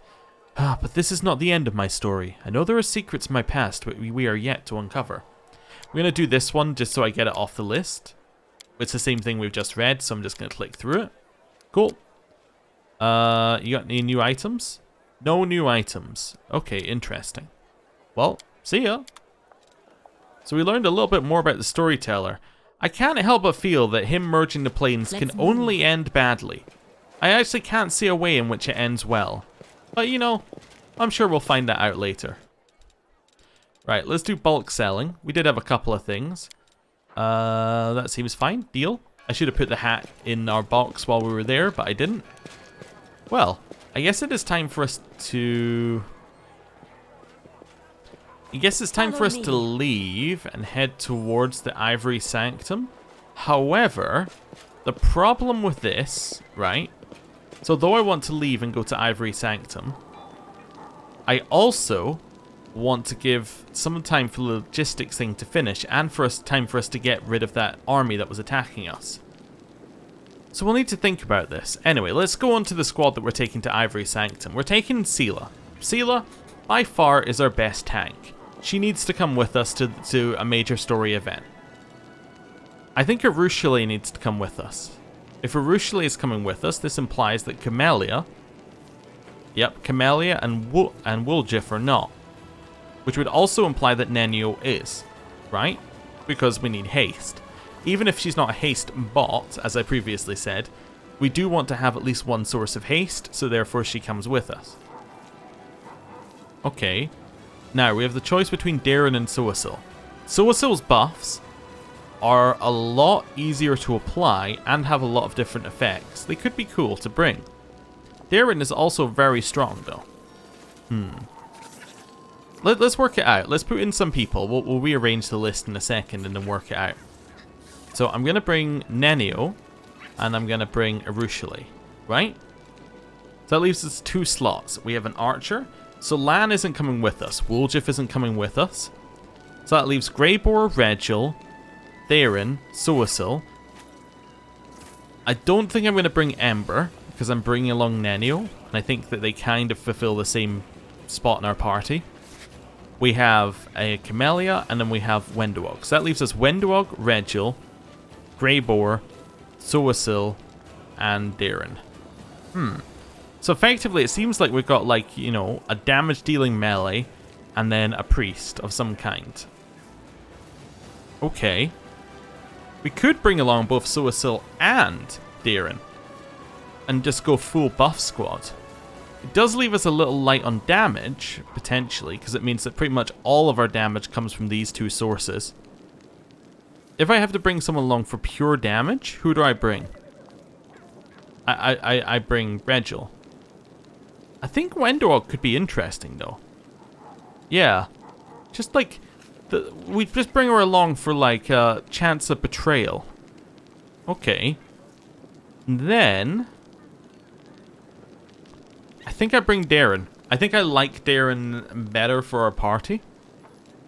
Speaker 1: But this is not the end of my story. I know there are secrets in my past we are yet to uncover. We're going to do this one just so I get it off the list. It's the same thing we've just read, so I'm just going to click through it. Cool. You got any new items? No new items. Okay, interesting. Well, see ya. So we learned a little bit more about the storyteller. I can't help but feel that him merging the planes can only end badly. I actually can't see a way in which it ends well. But you know, I'm sure we'll find that out later. Right, let's do bulk selling. We did have a couple of things. That seems fine. Deal. I should have put the hat in our box while we were there, but I didn't. Well, I guess it is time for us to... leave and head towards the Ivory Sanctum. However, the problem with this, right? So though I want to leave and go to Ivory Sanctum, I also want to give some time for the logistics thing to finish and time for us to get rid of that army that was attacking us. So we'll need to think about this. Anyway, let's go on to the squad that we're taking to Ivory Sanctum. We're taking Seela. Seela, by far, is our best tank. She needs to come with us to a major story event. I think Areelu needs to come with us. If Areelu is coming with us, this implies that Camellia... Yep, Camellia and Woljif are not. Which would also imply that Nenio is, right? Because we need haste. Even if she's not a haste bot, as I previously said, we do want to have at least one source of haste, so therefore she comes with us. Okay. Now, we have the choice between Darren and Soasil. Soasil's buffs are a lot easier to apply and have a lot of different effects. They could be cool to bring. Darren is also very strong, though. Let's work it out. Let's put in some people. We'll rearrange the list in a second and then work it out. So I'm going to bring Nenio and I'm going to bring Arushale, right? So that leaves us 2 slots. We have an archer. So Lan isn't coming with us. Woljif isn't coming with us. So that leaves Greybor, Regil, Theron, Soasil. I don't think I'm going to bring Ember, because I'm bringing along Nenio, and I think that they kind of fulfill the same spot in our party. We have a Camellia, and then we have Wendoog. So that leaves us Wendoog, Regil, Greybor, Soasil, and Darren. So effectively, it seems like we've got, like, you know, a damage-dealing melee, and then a priest of some kind. Okay. We could bring along both Soasil and Darren, and just go full buff squad. It does leave us a little light on damage, potentially, because it means that pretty much all of our damage comes from these 2 sources. If I have to bring someone along for pure damage, who do I bring? I bring Regil. I think Wendoog could be interesting, though. Yeah. Just like, we just bring her along for, like, a chance of betrayal. Okay. And then I think I bring Darren. I think I like Darren better for our party.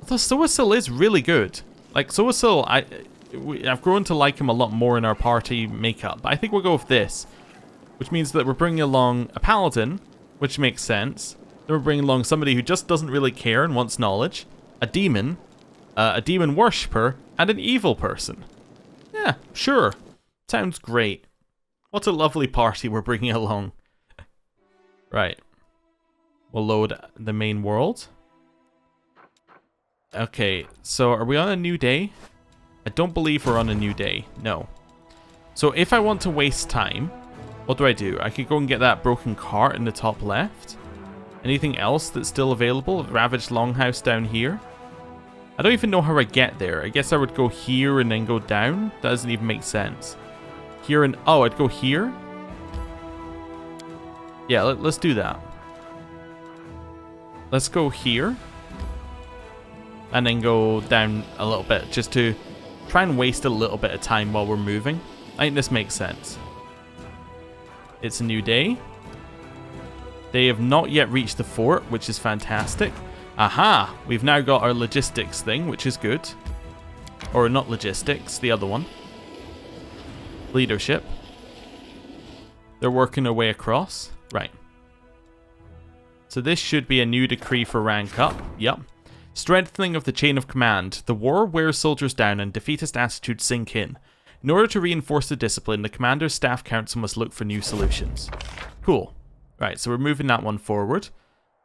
Speaker 1: Although Soasil is really good. Like, Soasil, I've grown to like him a lot more in our party makeup. But I think we'll go with this. Which means that we're bringing along a paladin, which makes sense. Then we're bringing along somebody who just doesn't really care and wants knowledge. A demon worshipper, and an evil person. Yeah, sure. Sounds great. What a lovely party we're bringing along. Right. We'll load the main world. Okay, so are we on a new day? I don't believe we're on a new day. No. So if I want to waste time, what do? I could go and get that broken cart in the top left. Anything else that's still available? Ravaged longhouse down here. I don't even know how I get there. I guess I would go here and then go down. That doesn't even make sense. Here and... oh, I'd go here? Yeah, let's do that. Let's go here. And then go down a little bit. Just to try and waste a little bit of time while we're moving. I think this makes sense. It's a new day. They have not yet reached the fort, which is fantastic. Aha! We've now got our logistics thing, which is good. Or not logistics, the other one. Leadership. They're working their way across. Right. So this should be a new decree for rank up. Yep. Strengthening of the chain of command. The war wears soldiers down and defeatist attitudes sink in. In order to reinforce the discipline, the commander's staff council must look for new solutions. Cool. Right, so we're moving that one forward.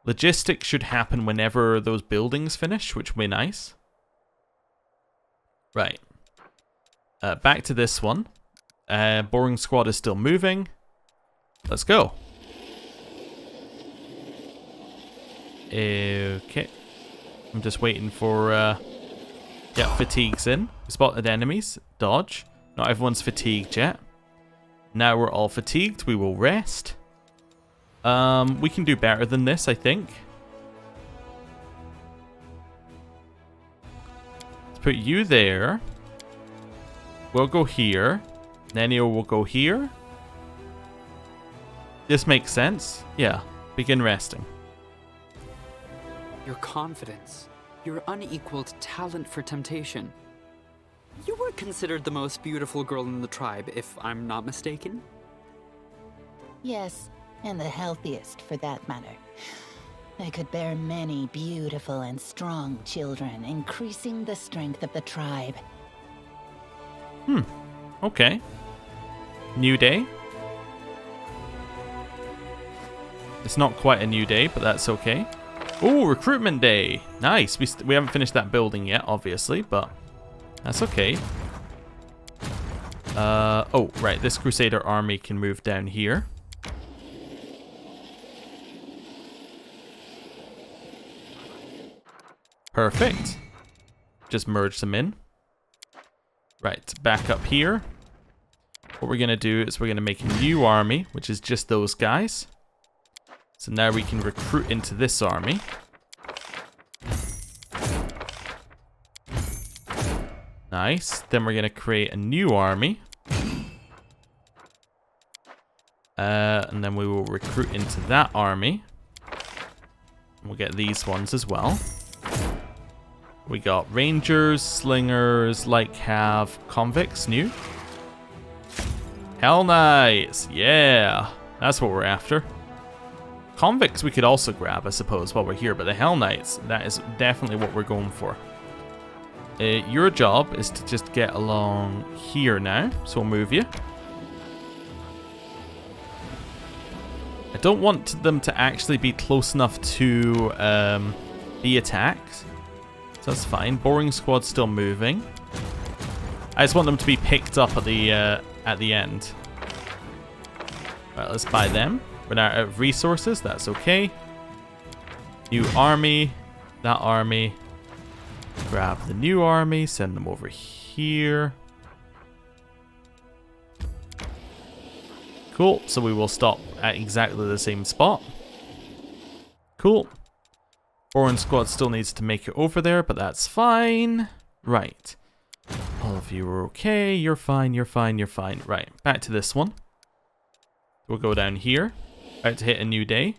Speaker 1: Logistics should happen whenever those buildings finish, which will be nice. Right. Back to this one. Boring squad is still moving. Let's go. Okay. I'm just waiting for... yeah, fatigues in. Spotted enemies. Dodge. Not everyone's fatigued yet. Now we're all fatigued. We will rest. We can do better than this, I think. Let's put you there. We'll go here. Nenio will go here. This makes sense. Yeah. Begin resting.
Speaker 4: Your confidence. Your unequaled talent for temptation. You were considered the most beautiful girl in the tribe, if I'm not mistaken.
Speaker 5: Yes, and the healthiest for that matter. I could bear many beautiful and strong children, increasing the strength of the tribe.
Speaker 1: Okay. New day. It's not quite a new day, but that's okay. Oh, recruitment day. Nice. We haven't finished that building yet, obviously, but that's okay. Oh, right. This Crusader army can move down here. Perfect. Just merge them in. Right, back up here. What we're going to do is we're going to make a new army, which is just those guys. So now we can recruit into this army. Nice. Then we're going to create a new army. And then we will recruit into that army. We'll get these ones as well. We got rangers, slingers, light cav, convicts, new. Hell Knights, yeah, that's what we're after. Convicts we could also grab, I suppose, while we're here, but the Hell Knights, that is definitely what we're going for. Your job is to just get along here now, so we'll move you. I don't want them to actually be close enough to be attacked. So that's fine. Boring squad's still moving. I just want them to be picked up at the end. Right, let's buy them. We're out of resources. That's okay. New army. That army. Grab the new army. Send them over here. Cool. So we will stop at exactly the same spot. Cool. Boring squad still needs to make it over there, but that's fine. Right. All of you are okay. You're fine. You're fine. You're fine. Right. Back to this one. We'll go down here. About to hit a new day.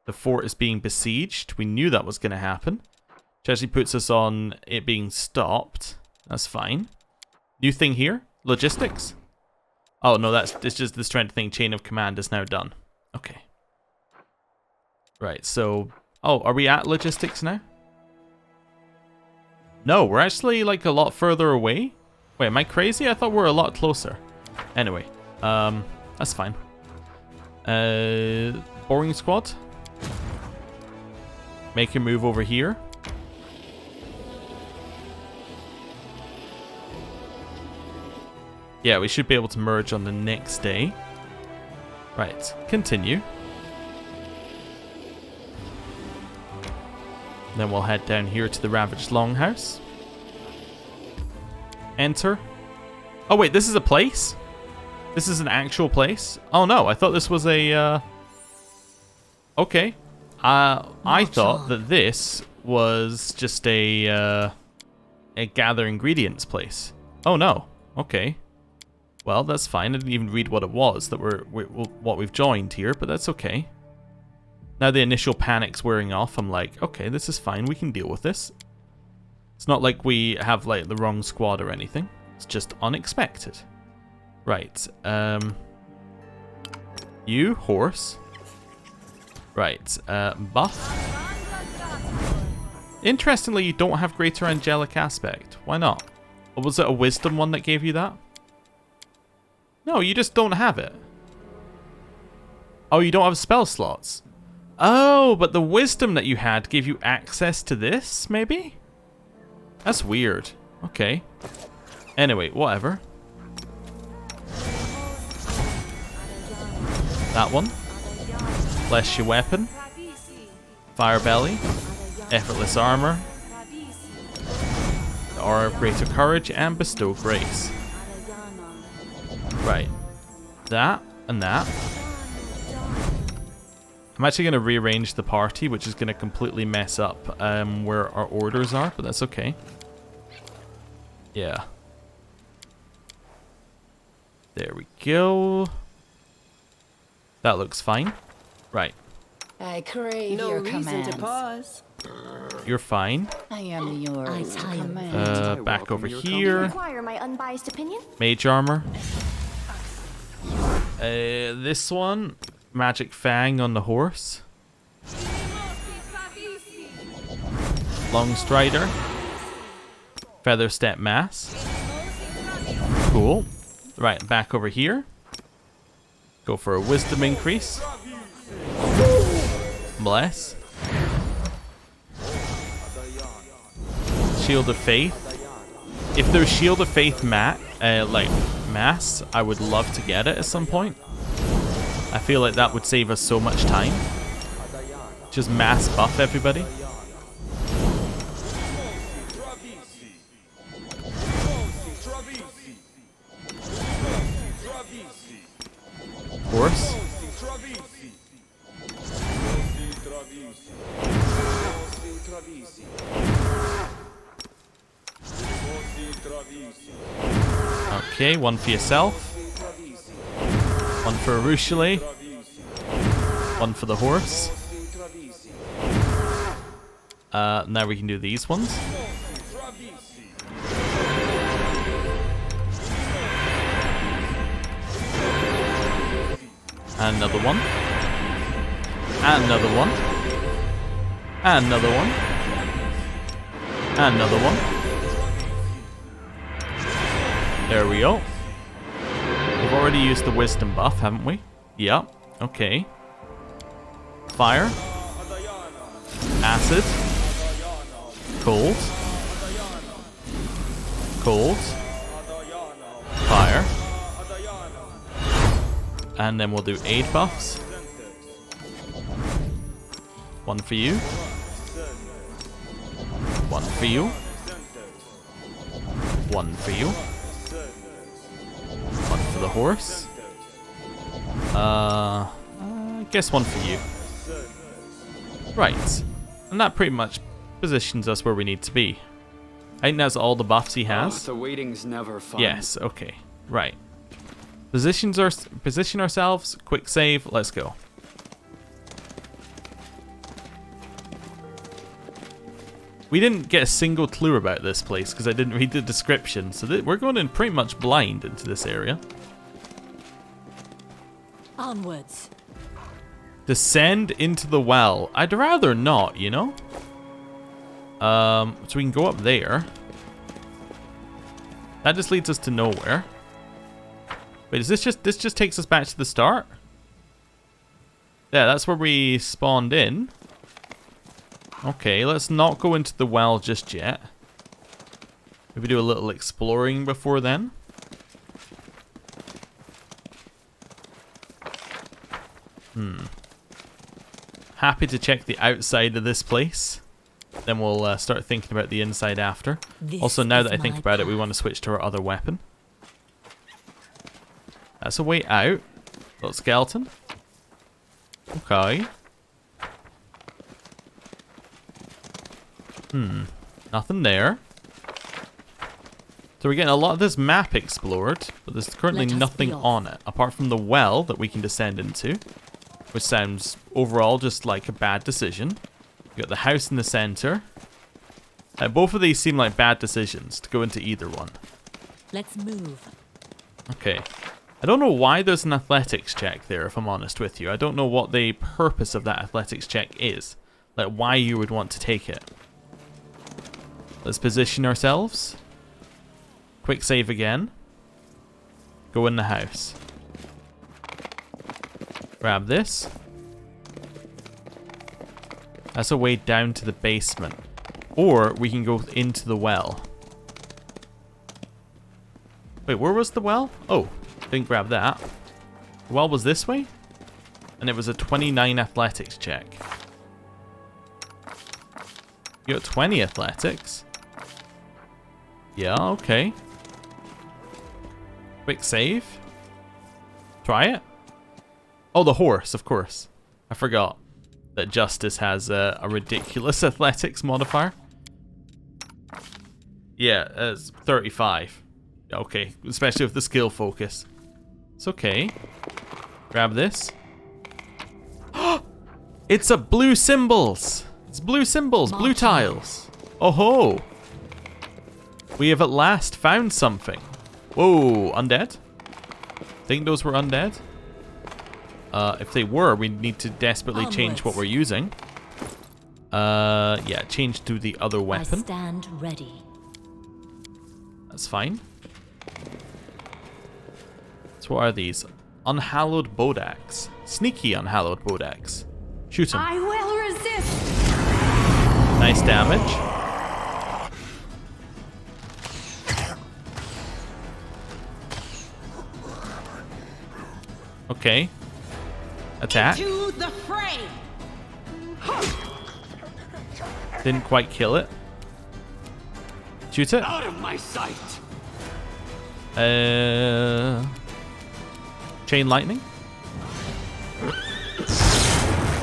Speaker 1: The fort is being besieged. We knew that was going to happen. Which actually puts us on it being stopped. That's fine. New thing here. Logistics. Oh, no, it's just the strengthening chain of command is now done. Okay. Right, so... Oh, are we at logistics now? No, we're actually, like, a lot further away. Wait, am I crazy? I thought we were a lot closer. Anyway, that's fine. Boring squad. Make a move over here. Yeah, we should be able to merge on the next day. Right, continue. Then we'll head down here to the Ravaged longhouse. Enter. Oh wait, this is a place? This is an actual place? Oh no, I thought this was a... Okay. I thought that this was just a gather ingredients place. Oh no. Okay. Well, that's fine. I didn't even read what it was that what we've joined here, but that's okay. Now the initial panic's wearing off, I'm like, okay, this is fine. We can deal with this. It's not like we have like the wrong squad or anything. It's just unexpected. Right. You, horse. Right. Buff. Interestingly, you don't have greater angelic aspect. Why not? Or was it a wisdom one that gave you that? No, you just don't have it. Oh, you don't have spell slots. Oh, but the wisdom that you had gave you access to this, maybe? That's weird. Okay. Anyway, whatever. That one. Bless your weapon. Fire belly. Effortless armor. The aura of greater courage and bestow grace. Right. That and that. I'm actually going to rearrange the party, which is going to completely mess up where our orders are, but that's okay. Yeah. There we go. That looks fine. Right.
Speaker 5: I crave
Speaker 6: No
Speaker 5: your
Speaker 6: reason
Speaker 5: commands.
Speaker 6: to pause.
Speaker 1: You're fine.
Speaker 5: I am yours to command.
Speaker 1: Back over here.
Speaker 7: Require my unbiased opinion.
Speaker 1: Mage armor. This one. Magic Fang on the horse. Long Strider. Feather Step Mass. Cool. Right, back over here. Go for a wisdom increase. Bless. Shield of Faith. If there's Shield of Faith mass, I would love to get it at some point. I feel like that would save us so much time. Just mass buff everybody. Horse. Okay, one for yourself. One for Arushale. One for the horse. Now we can do these ones. And another one. And another one. And another one. And another one. There we go. We've already used the wisdom buff, haven't we? Yep. Okay. Fire. Acid. Cold. Cold. Fire. And then we'll do aid buffs. One for you. One for you. One for you. One for the horse. I guess one for you. Right. And that pretty much positions us where we need to be. I think that's all the buffs he has.
Speaker 4: The waiting's never fun.
Speaker 1: Yes, okay. Right. Position ourselves. Quick save. Let's go. We didn't get a single clue about this place because I didn't read the description. So we're going in pretty much blind into this area.
Speaker 6: Onwards.
Speaker 1: Descend into the well. I'd rather not, you know? So we can go up there. That just leads us to nowhere. Wait, is this just takes us back to the start? Yeah, that's where we spawned in. Okay, let's not go into the well just yet. Maybe do a little exploring before then. Happy to check the outside of this place. Then we'll start thinking about the inside after. Also, now that I think about it, we want to switch to our other weapon. That's a way out. Little skeleton. Okay. Nothing there. So we're getting a lot of this map explored, but there's currently nothing on it, apart from the well that we can descend into, which sounds overall just like a bad decision. We got the house in the center. Both of these seem like bad decisions to go into either one.
Speaker 6: Let's move.
Speaker 1: Okay. I don't know why there's an athletics check there, if I'm honest with you. I don't know what the purpose of that athletics check is. Like, why you would want to take it. Let's position ourselves. Quick save again. Go in the house. Grab this. That's a way down to the basement. Or we can go into the well. Wait, where was the well? Oh, didn't grab that. The well was this way? And it was a 29 athletics check. You got 20 athletics? Yeah, okay. Quick save. Try it. Oh, the horse, of course. I forgot that Justice has a ridiculous athletics modifier. Yeah, it's 35. Okay, especially with the skill focus. It's okay. Grab this. It's a blue symbols. It's blue symbols, blue tiles. Oh ho. We have at last found something. Whoa, undead? Think those were undead? If they were, we need to desperately change what we're using. Yeah, change to the other weapon.
Speaker 6: I stand ready.
Speaker 1: That's fine. So what are these? Unhallowed Bodax. Sneaky Unhallowed Bodax. Shoot him.
Speaker 6: I will resist.
Speaker 1: Nice damage. Okay. Attack.
Speaker 6: To the fray.
Speaker 1: Didn't quite kill it. Shoot it.
Speaker 4: Out of my sight.
Speaker 1: Chain lightning.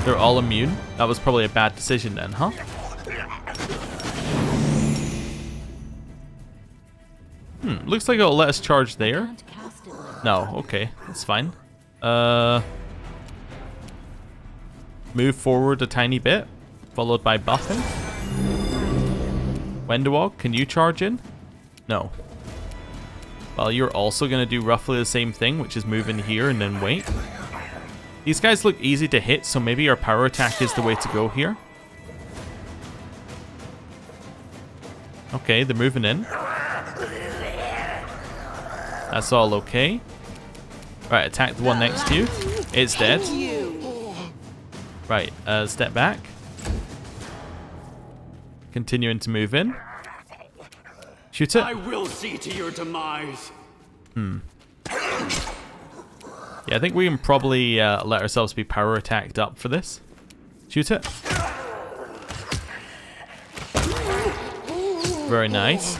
Speaker 1: They're all immune. That was probably a bad decision then, huh? Looks like it'll let us charge there. No, okay, that's fine. Move forward a tiny bit, followed by buffing. Wendewog, can you charge in? No. Well, you're also going to do roughly the same thing, which is move in here and then wait. These guys look easy to hit, so maybe our power attack is the way to go here. Okay, they're moving in. That's all okay. Right, attack the one next to you. It's dead. Right, step back. Continuing to move in. Shoot it.
Speaker 7: I will see to your demise.
Speaker 1: Yeah, I think we can probably let ourselves be power attacked up for this. Shoot it. Very nice.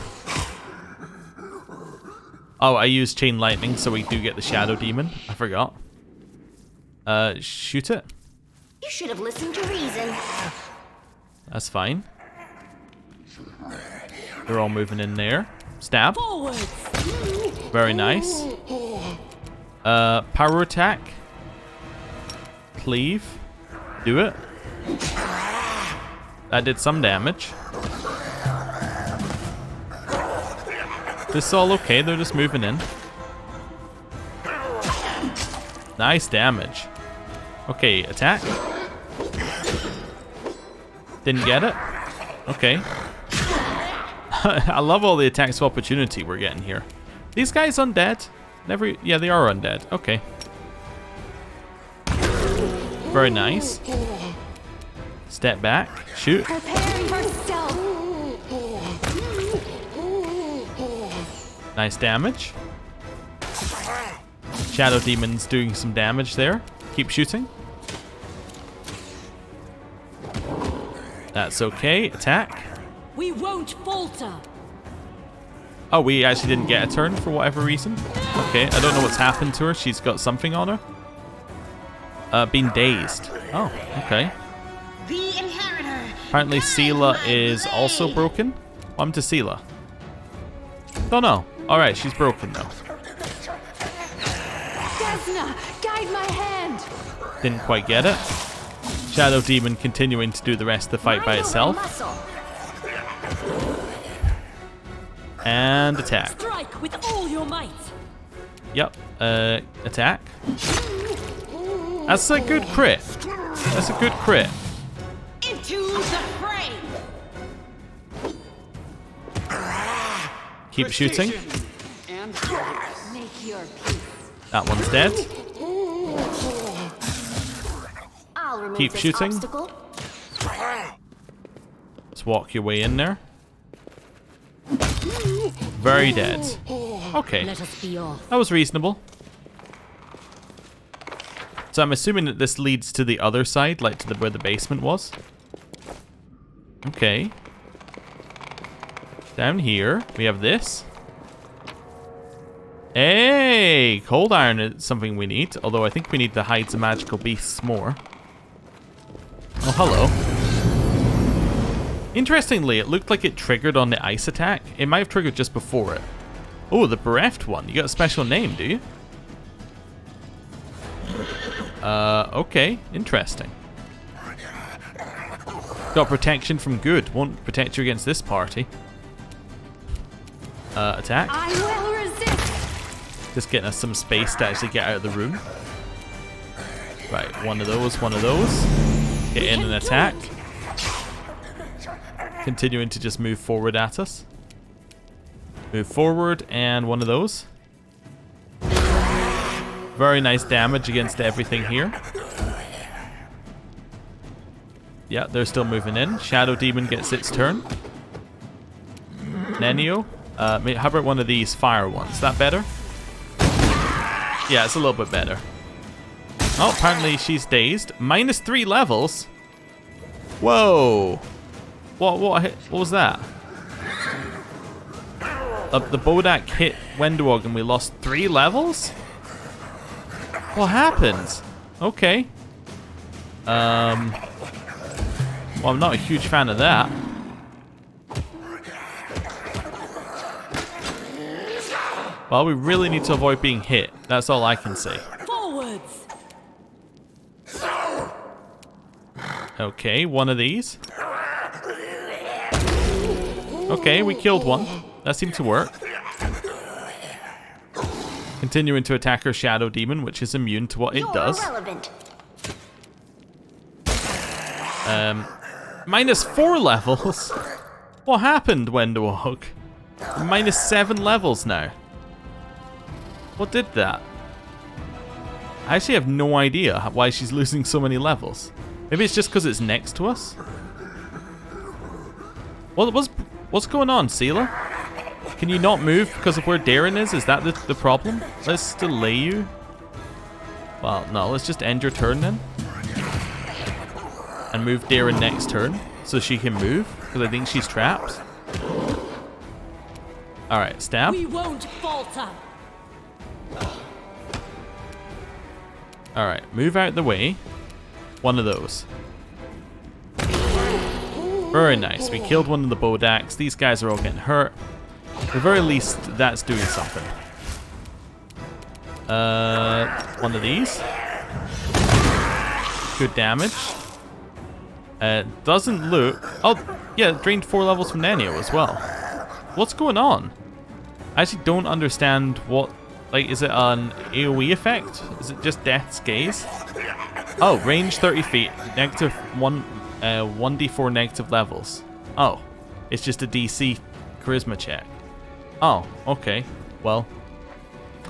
Speaker 1: Oh, I used chain lightning, so we do get the shadow demon. I forgot. Shoot it.
Speaker 8: You should have listened to reason.
Speaker 1: That's fine. They're all moving in there. Stab. Very nice. Power attack. Cleave. Do it. That did some damage. This is all okay, they're just moving in. Nice damage. Okay, attack. Didn't get it? Okay. I love all the attacks of opportunity we're getting here. These guys undead? Yeah, they are undead. Okay. Very nice. Step back. Shoot. Nice damage. Shadow Demon's doing some damage there. Keep shooting. That's okay. Attack.
Speaker 6: We won't falter.
Speaker 1: Oh, we actually didn't get a turn for whatever reason. Okay, I don't know what's happened to her. She's got something on her. Been dazed. Oh, okay.
Speaker 8: The inheritor.
Speaker 1: Apparently Sela is also broken. What happened to Sela? Don't know. Alright, she's broken though.
Speaker 6: Desna, guide my hand.
Speaker 1: Didn't quite get it. Shadow Demon continuing to do the rest of the fight by itself. And attack.
Speaker 6: Strike with all your might.
Speaker 1: Yep. Attack. That's a good crit. That's a good crit.
Speaker 8: Into the fray.
Speaker 1: Keep shooting.
Speaker 7: And
Speaker 6: Make your peace.
Speaker 1: That one's dead.
Speaker 8: I'll remove
Speaker 1: Keep
Speaker 8: this
Speaker 1: shooting.
Speaker 8: obstacle.
Speaker 1: Let's walk your way in there. Very dead. Okay.
Speaker 6: Let us be off.
Speaker 1: That was reasonable. So I'm assuming that this leads to the other side, like to where the basement was. Okay. Down here, we have this. Hey! Cold iron is something we need, although I think we need to hide some magical beasts more. Oh, hello. Interestingly, it looked like it triggered on the ice attack. It might have triggered just before it. Oh, the bereft one. You got a special name, do you? Okay. Interesting. Got protection from good. Won't protect you against this party. Attack.
Speaker 6: I will resist.
Speaker 1: Just getting us some space to actually get out of the room. Right, one of those, one of those. Get in and attack. Continuing to just move forward at us. Move forward, and one of those. Very nice damage against everything here. Yeah, they're still moving in. Shadow Demon gets its turn. Nenio. How about one of these fire ones? Is that better? Yeah, it's a little bit better. Oh, apparently she's dazed. -3 levels? Whoa. What was that? The Bodak hit Wendewog and we lost 3 levels? What happened? Okay. Well, I'm not a huge fan of that. Well, we really need to avoid being hit. That's all I can say.
Speaker 6: Forwards.
Speaker 1: Okay, one of these. Okay, we killed one. That seemed to work. Continuing to attack her Shadow Demon, which is immune to what it does.
Speaker 8: Irrelevant.
Speaker 1: -4 levels? What happened, Wendowog? -7 levels now. What did that? I actually have no idea why she's losing so many levels. Maybe it's just because it's next to us? What's going on, Seela? Can you not move because of where Darren is? Is that the problem? Let's delay you. Well, no, let's just end your turn then. And move Darren next turn so she can move, because I think she's trapped. Alright, stab.
Speaker 6: We won't falter.
Speaker 1: Alright, move out the way. One of those. Very nice. We killed one of the Bodaks. These guys are all getting hurt. At the very least, that's doing something. One of these. Good damage. Doesn't look... Oh, yeah, drained 4 levels from Nenio as well. What's going on? I actually don't understand what... Like, is it an AoE effect? Is it just Death's Gaze? Oh, range 30 feet. Negative 1d4 negative levels. Oh, it's just a DC charisma check. Oh, okay. Well,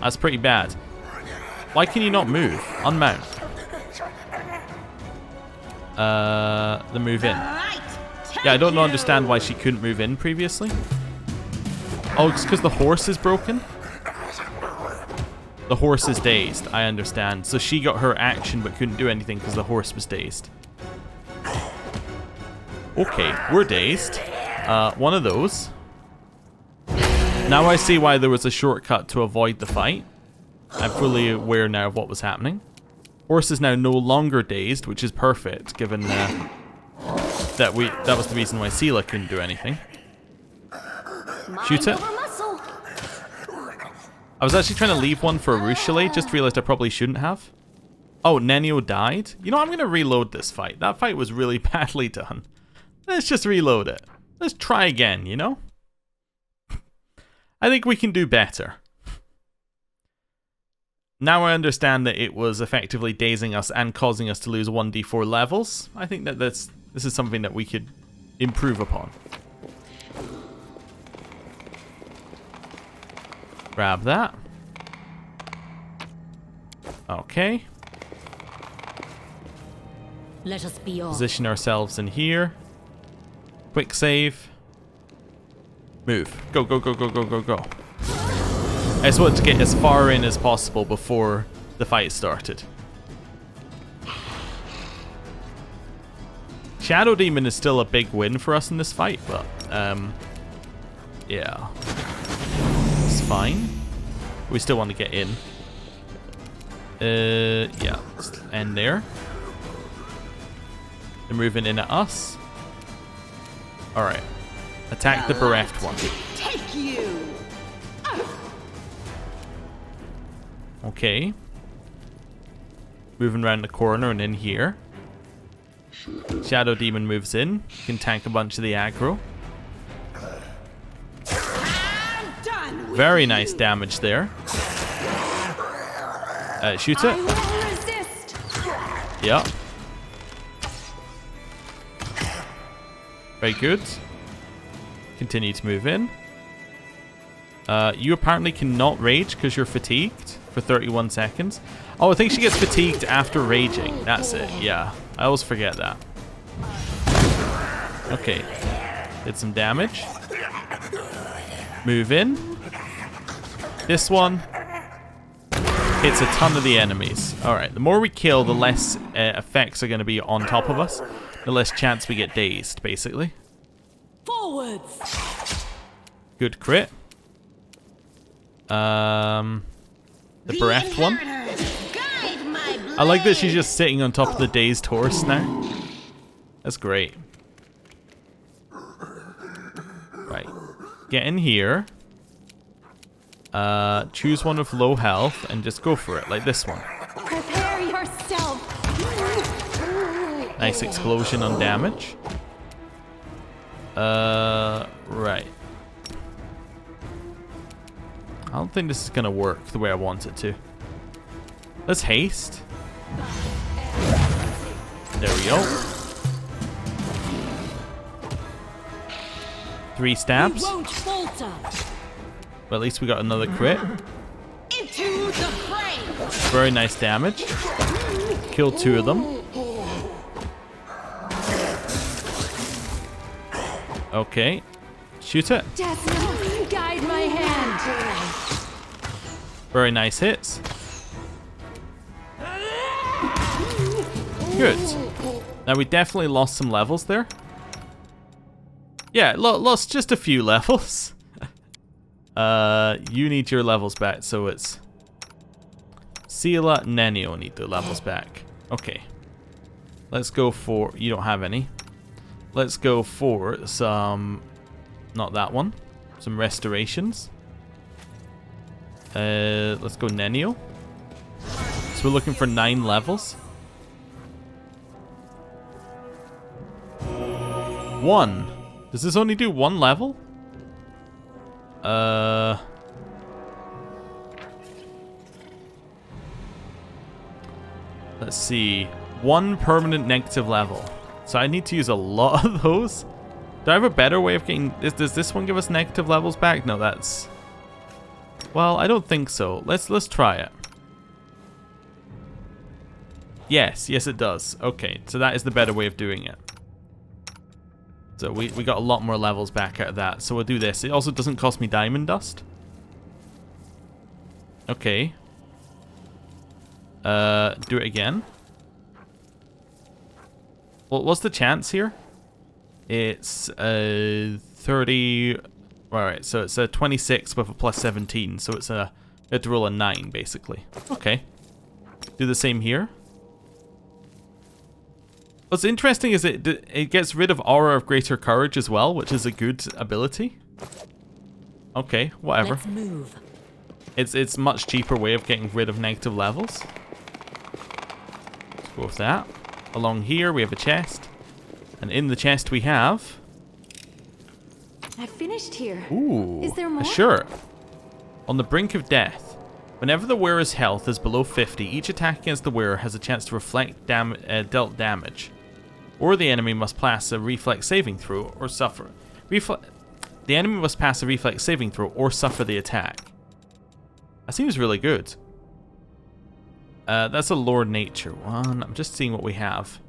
Speaker 1: that's pretty bad. Why can you not move? Unmount. The move in. Yeah, I don't understand why she couldn't move in previously. Oh, it's because the horse is broken? The horse is dazed, I understand. So she got her action but couldn't do anything because the horse was dazed. Okay, we're dazed. One of those. Now I see why there was a shortcut to avoid the fight. I'm fully aware now of what was happening. Horse is now no longer dazed, which is perfect, given that was the reason why Seela couldn't do anything. Shoot it. I was actually trying to leave one for Arushale, just realized I probably shouldn't have. Oh, Nenio died? You know, I'm going to reload this fight. That fight was really badly done. Let's just reload it. Let's try again, you know? I think we can do better. Now I understand that it was effectively dazing us and causing us to lose 1d4 levels. I think that this is something that we could improve upon. Grab that. Okay.
Speaker 6: Let us be off.
Speaker 1: Position ourselves in here. Quick save. Move. Go, go, go, go, go, go, go. I just wanted to get as far in as possible before the fight started. Shadow Demon is still a big win for us in this fight, but yeah. It's fine. We still want to get in. Yeah, let's end there. They're moving in at us. Alright. Attack the bereft one.
Speaker 8: Take you.
Speaker 1: Okay. Moving around the corner and in here. Shadow Demon moves in. Can tank a bunch of the aggro. Very nice damage there. Shoot it. Yep. Very good. Continue to move in. You apparently cannot rage because you're fatigued for 31 seconds. Oh, I think she gets fatigued after raging. That's it, yeah. I always forget that. Okay. Did some damage. Move in. This one hits a ton of the enemies. Alright, the more we kill, the less effects are going to be on top of us. The less chance we get dazed, basically.
Speaker 6: Forwards.
Speaker 1: Good crit. The bereft one. I like that she's just sitting on top of the dazed horse now. That's great. Right. Get in here. Choose one with low health and just go for it, like this one.
Speaker 6: Prepare yourself.
Speaker 1: Nice explosion on damage. Right. I don't think this is gonna work the way I want it to. Let's haste. There we go. 3 stabs.
Speaker 6: We won't falter.
Speaker 1: But at least we got another crit.
Speaker 8: Into the fray!
Speaker 1: Very nice damage. Killed 2 of them. Okay. Shoot it.
Speaker 6: Desna, guide my hand.
Speaker 1: Very nice hits. Good. Now we definitely lost some levels there. Yeah, lost just a few levels. You need your levels back, so it's Sela and Nenio need their levels back. Okay. Let's go for... You don't have any. Let's go for some... Not that one. Some restorations. Let's go Nenio. So we're looking for 9 levels. 1. Does this only do 1 level? Let's see. 1 permanent negative level. So I need to use a lot of those. Do I have a better way of getting... Does this one give us negative levels back? No, that's... Well, I don't think so. Let's try it. Yes, it does. Okay, so that is the better way of doing it. So we got a lot more levels back out of that. So we'll do this. It also doesn't cost me diamond dust. Okay. Do it again. Well, what's the chance here? It's 30... Alright, so it's a 26 with a plus 17. So it's a... You have to roll a 9, basically. Okay. Do the same here. What's interesting is it gets rid of Aura of Greater Courage as well, which is a good ability. Okay, whatever.
Speaker 6: Let's move.
Speaker 1: It's much cheaper way of getting rid of negative levels. Let's go with that. Along here we have a chest. And in the chest we have...
Speaker 6: I finished here.
Speaker 1: Ooh,
Speaker 6: Is there more?
Speaker 1: a shirt. On the brink of death. Whenever the wearer's health is below 50, each attack against the wearer has a chance to reflect dealt damage. Or the enemy must pass a reflex saving throw or suffer. The enemy must pass a reflex saving throw or suffer the attack. That seems really good. That's a Lord Nature one. I'm just seeing what we have.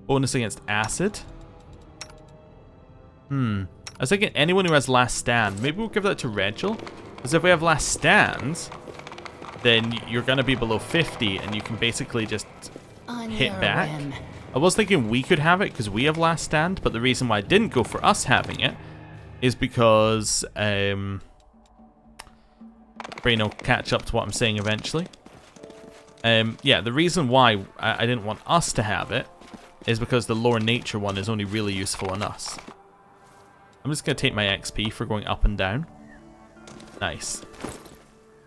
Speaker 1: Bonus against acid. I was thinking anyone who has last stand. Maybe we'll give that to Regil. Because if we have last stand, then you're going to be below 50 and you can basically just hit back. I was thinking we could have it because we have last stand, but the reason why I didn't go for us having it is because Brain will catch up to what I'm saying eventually. Yeah, the reason why I didn't want us to have it is because the Lore Nature one is only really useful on us. I'm just going to take my XP for going up and down. Nice.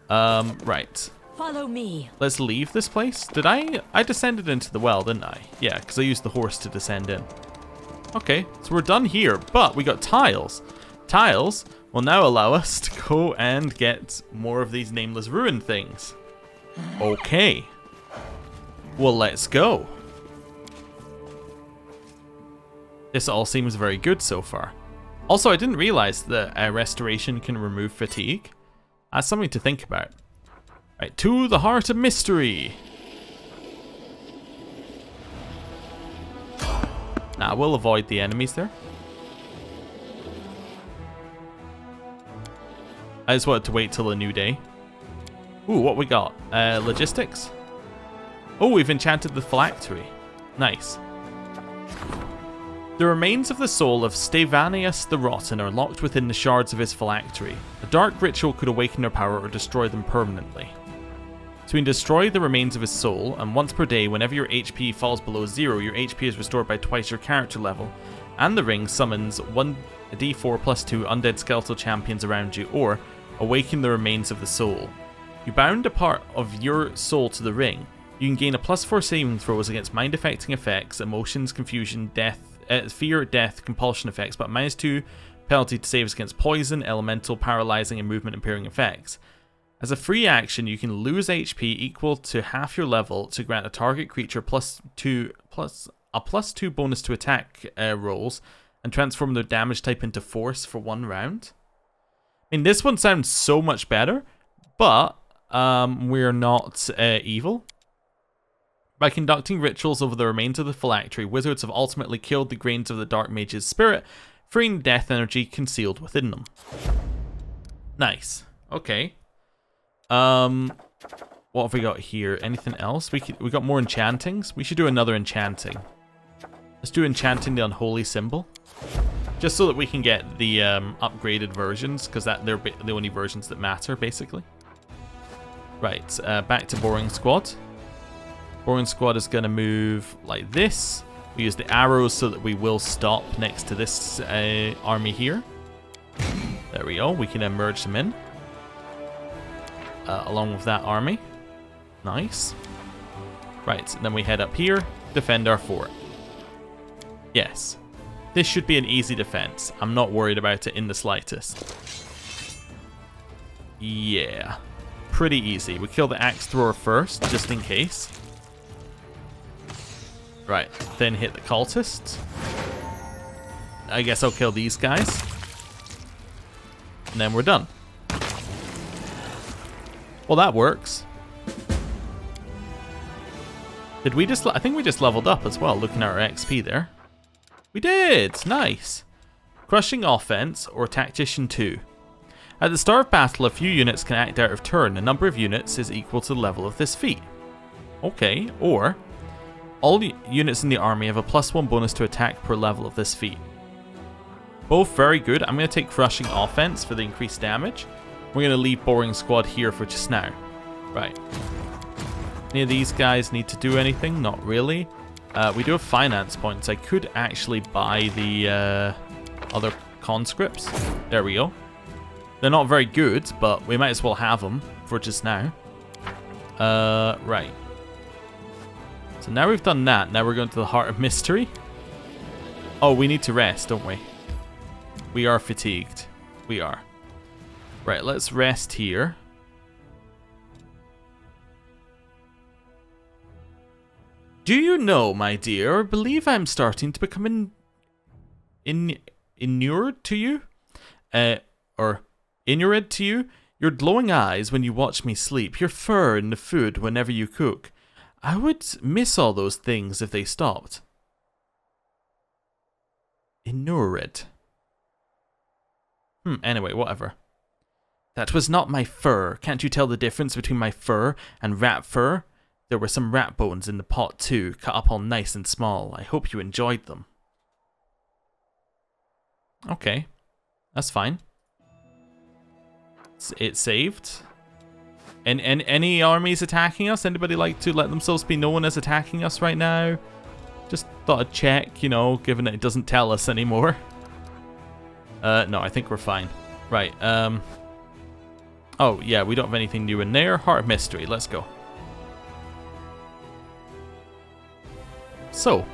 Speaker 1: Right.
Speaker 6: Follow me.
Speaker 1: Let's leave this place. Did I descended into the well, didn't I? Yeah, because I used the horse to descend in. Okay, so we're done here, but we got tiles. Tiles will now allow us to go and get more of these nameless ruin things. Okay. Well, let's go. This all seems very good so far. Also, I didn't realize that restoration can remove fatigue. That's something to think about. Right, to the Heart of Mystery. Nah, we'll avoid the enemies there. I just wanted to wait till a new day. Ooh, what we got? Logistics? Oh, we've enchanted the Phylactery. Nice. The remains of the soul of Stevanius the Rotten are locked within the shards of his Phylactery. A dark ritual could awaken their power or destroy them permanently. So we can destroy the remains of his soul, and once per day, whenever your HP falls below 0, your HP is restored by twice your character level, and the ring summons 1d4 plus 2 undead skeletal champions around you, or awaken the remains of the soul. You bound a part of your soul to the ring. You can gain a +4 saving throws against mind-affecting effects, emotions, confusion, death, fear, death, compulsion effects, but -2 penalty to saves against poison, elemental, paralyzing, and movement impairing effects. As a free action, you can lose HP equal to half your level to grant a target creature a +2 bonus to attack rolls and transform their damage type into force for 1 round. I mean, this one sounds so much better, but we're not evil. By conducting rituals over the remains of the Phylactery, wizards have ultimately killed the grains of the Dark Mage's spirit, freeing death energy concealed within them. Nice. Okay. What have we got here? Anything else? We got more enchantings. We should do another enchanting. Let's do enchanting the unholy symbol, just so that we can get the upgraded versions, because they're the only versions that matter, basically. Right. Back to Boring Squad. Boring Squad is going to move like this. We use the arrows so that we will stop next to this army here. There we go. We can then merge them in. Along with that army. Nice. Right, and then we head up here, defend our fort. Yes. This should be an easy defense. I'm not worried about it in the slightest. Yeah. Pretty easy. We kill the axe thrower first, just in case. Right, then hit the cultists. I guess I'll kill these guys. And then we're done. Well, that works. Did we just... I think we just leveled up as well, looking at our XP there. We did! Nice. Crushing Offense, or Tactician 2. At the start of battle, a few units can act out of turn. The number of units is equal to the level of this feat. Okay, or... all units in the army have a +1 bonus to attack per level of this feat. Both very good. I'm going to take Crushing Offense for the increased damage. We're going to leave Boring Squad here for just now. Right. Any of these guys need to do anything? Not really. We do have finance points. I could actually buy the other conscripts. There we go. They're not very good, but we might as well have them for just now. Right. So now we've done that. Now we're going to the Heart of Mystery. Oh, we need to rest, don't we? We are fatigued. We are. Right, let's rest here. Do you know, my dear, I believe I'm starting to become inured to you? Or inured to you? Your glowing eyes when you watch me sleep, your fur in the food whenever you cook. I would miss all those things if they stopped. Inured. Anyway, whatever. That was not my fur. Can't you tell the difference between my fur and rat fur? There were some rat bones in the pot too, cut up all nice and small. I hope you enjoyed them. Okay. That's fine. It saved. And any armies attacking us? Anybody like to let themselves be known as attacking us right now? Just thought I'd check, you know, given that it doesn't tell us anymore. No, I think we're fine. Right, oh, yeah, we don't have anything new in there. Heart of Mystery, let's go. So,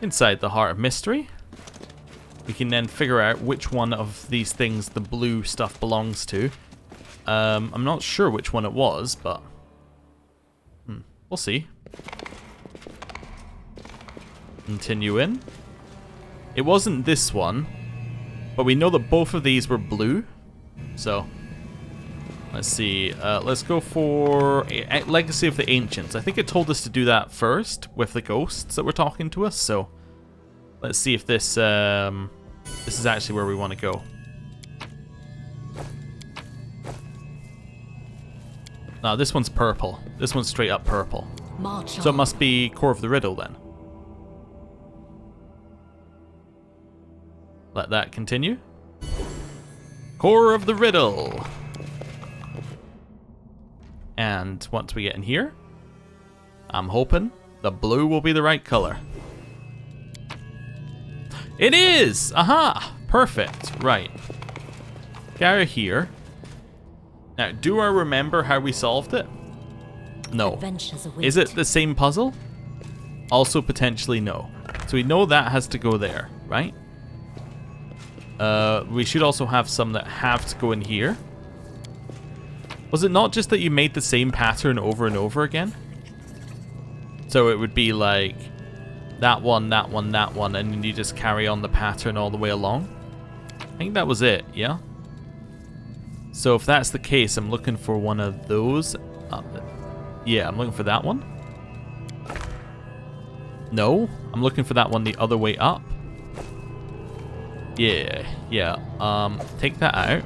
Speaker 1: inside the Heart of Mystery, we can then figure out which one of these things the blue stuff belongs to. I'm not sure which one it was, but we'll see. Continue in. It wasn't this one, but we know that both of these were blue. So, let's see. Let's go for Legacy of the Ancients. I think it told us to do that first with the ghosts that were talking to us. So, let's see if this this is actually where we want to go. No, this one's purple. This one's straight up purple. So it must be Core of the Riddle then. Let that continue. Core of the Riddle. And once we get in here, I'm hoping the blue will be the right color. It is! Aha! Perfect. Right. Go here. Now, do I remember how we solved it? No.
Speaker 6: Adventures await.
Speaker 1: Is it the same puzzle? Also potentially no. So we know that has to go there, right? We should also have some that have to go in here. Was it not just that you made the same pattern over and over again? So it would be like that one, that one, that one, and then you just carry on the pattern all the way along? I think that was it, yeah? So if that's the case, I'm looking for one of those. Yeah, I'm looking for that one. No, I'm looking for that one the other way up. Yeah. Take that out.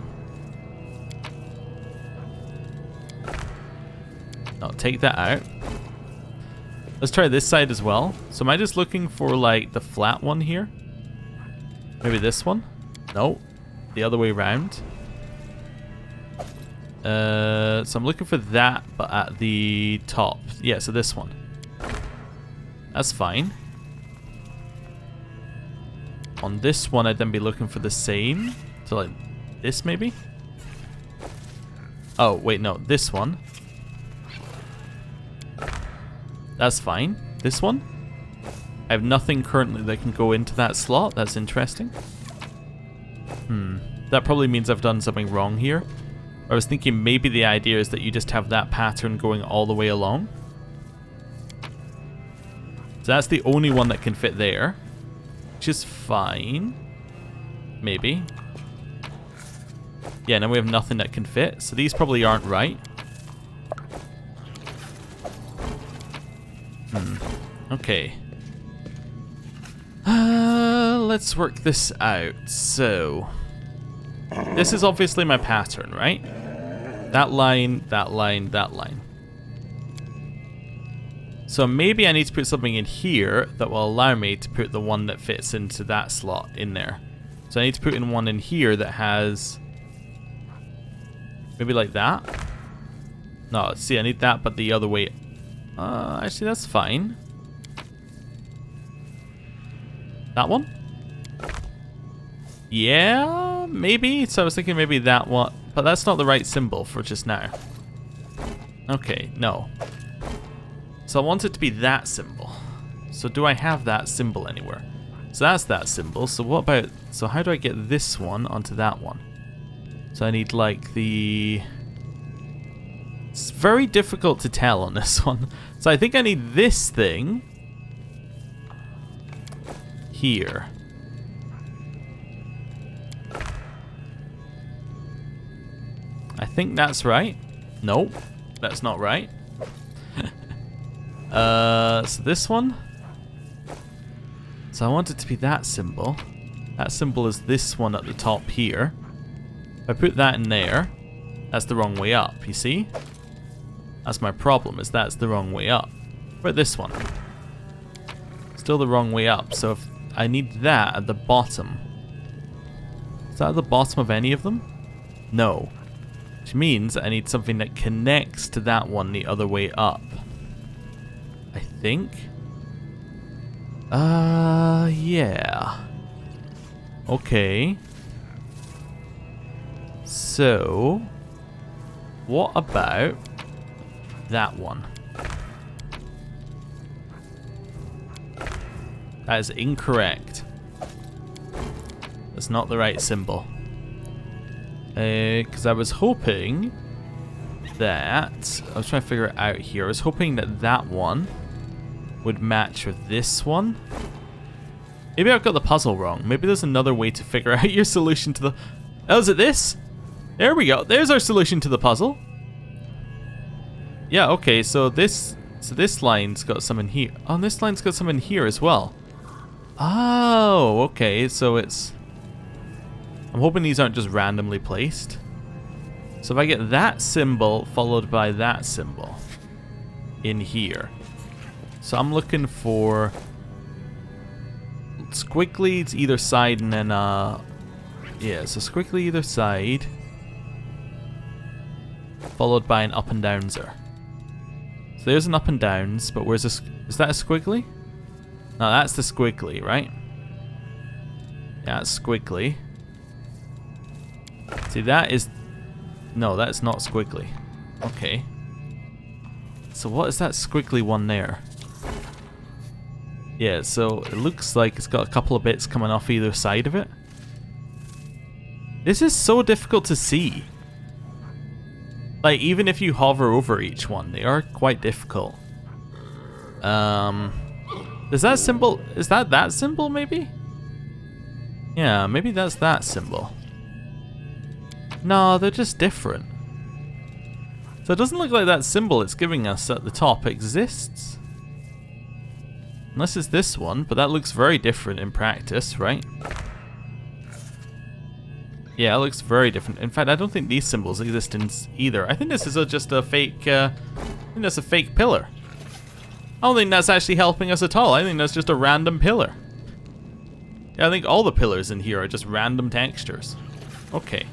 Speaker 1: No, take that out. Let's try this side as well. So am I just looking for like the flat one here? Maybe this one? No, the other way around. So I'm looking for that, but at the top. Yeah, so this one. That's fine. On this one, I'd then be looking for the same. So like this maybe? Oh, wait, no, this one. That's fine. This one? I have nothing currently that can go into that slot. That's interesting. That probably means I've done something wrong here. I was thinking maybe the idea is that you just have that pattern going all the way along. So that's the only one that can fit there. Which is fine. Maybe. Yeah, now we have nothing that can fit. So these probably aren't right. Okay. Let's work this out. So this is obviously my pattern, right? That line, that line, that line. So maybe I need to put something in here that will allow me to put the one that fits into that slot in there. So I need to put in one in here that has maybe like that. No, see, I need that, but the other way. Actually, that's fine. That one? Yeah, maybe. So I was thinking maybe that one, but that's not the right symbol for just now. Okay, no. So I want it to be that symbol. So do I have that symbol anywhere? So that's that symbol. So what about, so how do I get this one onto that one? So I need like the, it's very difficult to tell on this one. So I think I need this thing here. I think that's right. Nope, that's not right. So this one. So I want it to be that symbol. That symbol is this one at the top here. If I put that in there, that's the wrong way up, you see? That's my problem, is that's the wrong way up. What about this one? Still the wrong way up, so if I need that at the bottom. Is that at the bottom of any of them? No. Which means I need something that connects to that one the other way up. I think. Yeah. Okay. So, what about that one? That is incorrect. That's not the right symbol. Because I was hoping that, I was trying to figure it out here. I was hoping that that one would match with this one. Maybe I've got the puzzle wrong. Maybe there's another way to figure out your solution to the... Oh, is it this? There we go. There's our solution to the puzzle. Yeah, okay, so this line's got some in here. Oh, and this line's got some in here as well. Oh, okay, so it's... I'm hoping these aren't just randomly placed. So if I get that symbol followed by that symbol in here. So I'm looking for squiggly either side and then, yeah, so squiggly either side followed by an up and downser. So there's an up and downs, but where's this? Is that a squiggly? No, that's the squiggly, right? Yeah, it's squiggly. See, that is... No, that's not squiggly. Okay. So what is that squiggly one there? Yeah, so it looks like it's got a couple of bits coming off either side of it. This is so difficult to see. Like, even if you hover over each one, they are quite difficult. Is that symbol, is that symbol maybe? Yeah, maybe that's that symbol. No, they're just different. So it doesn't look like that symbol it's giving us at the top exists. Unless it's this one, but that looks very different in practice, right? Yeah, it looks very different. In fact, I don't think these symbols exist in either. I think this is just a fake, I think that's a fake pillar. I don't think that's actually helping us at all. I think that's just a random pillar. Yeah, I think all the pillars in here are just random textures. Okay.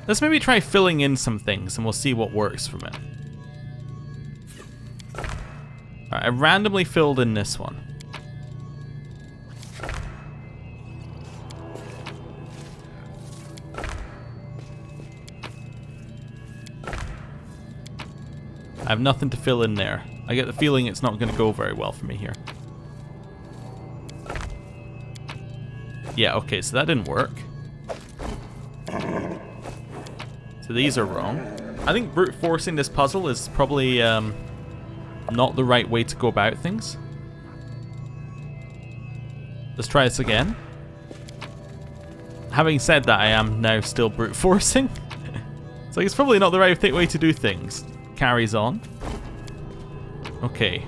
Speaker 1: Let's maybe try filling in some things and we'll see what works from it. Alright, I randomly filled in this one. I have nothing to fill in there. I get the feeling it's not going to go very well for me here. Yeah, okay, so that didn't work. So these are wrong. I think brute forcing this puzzle is probably not the right way to go about things. Let's try this again. Having said that, I am now still brute forcing. So it's probably not the right way to do things. Carries on. Okay.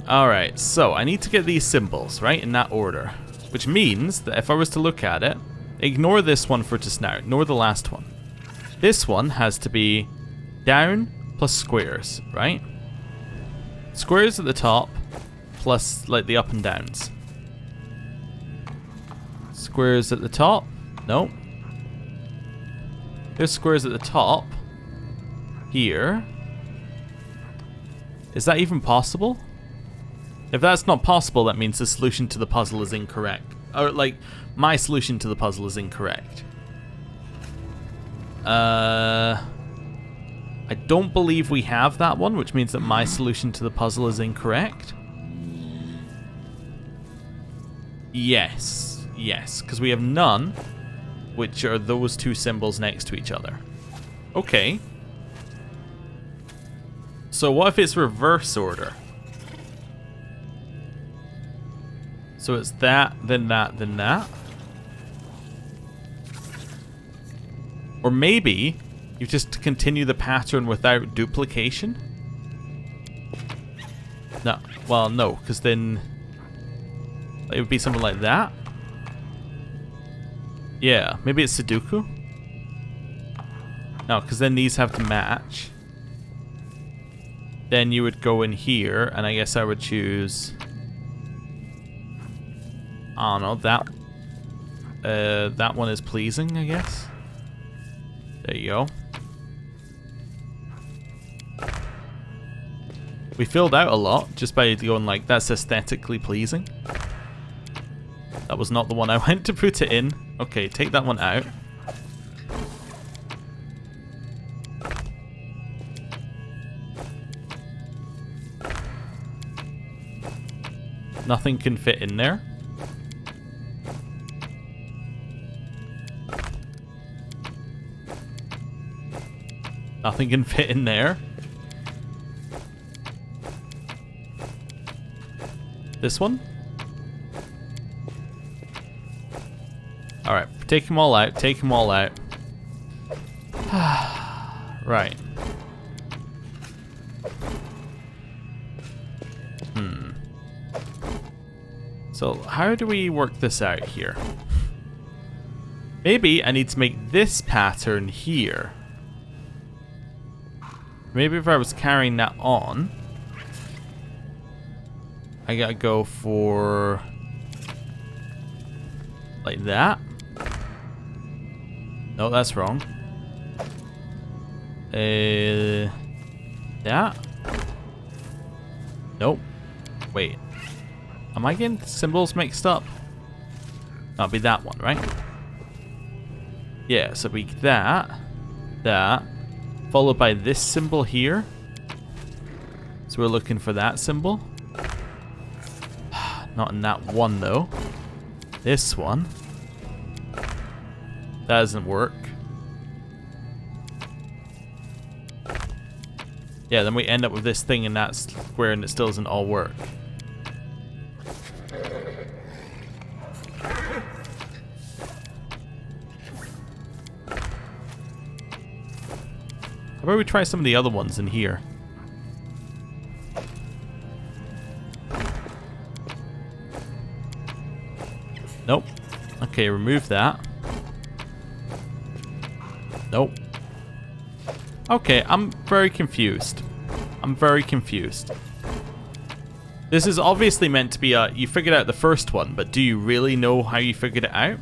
Speaker 1: Alright, so I need to get these symbols, right, in that order. Which means that if I was to look at it, ignore this one for just now, ignore the last one. This one has to be down plus squares, right? Squares at the top plus like the up and downs. Squares at the top? Nope. There's squares at the top. Here. Is that even possible? If that's not possible, that means the solution to the puzzle is incorrect. Or, like, my solution to the puzzle is incorrect. I don't believe we have that one, which means that my solution to the puzzle is incorrect. Yes. Yes, because we have none, which are those two symbols next to each other. Okay. So what if it's reverse order? So it's that, then that, then that. Or maybe you just continue the pattern without duplication? No. Well, no, because then it would be something like that. Yeah, maybe it's Sudoku? No, because then these have to match. Then you would go in here, and I guess I would choose... I don't know, that one is pleasing, I guess. There you go. We filled out a lot just by going like, that's aesthetically pleasing. That was not the one I went to put it in. Okay, take that one out. Nothing can fit in there. Nothing can fit in there. This one? Alright, take them all out, take them all out. Right. So, how do we work this out here? Maybe I need to make this pattern here. Maybe if I was carrying that on, I gotta go for like that. No, that's wrong. That. Nope. Wait. Am I getting symbols mixed up? That'll be that one, right? Yeah, so we that, followed by this symbol here. So we're looking for that symbol. Not in that one though. This one. That doesn't work. Yeah, then we end up with this thing in that square and it still doesn't all work. How about we try some of the other ones in here? Nope. Okay, remove that. Nope. Okay, I'm very confused. I'm very confused. This is obviously meant to be you figured out the first one, but do you really know how you figured it out?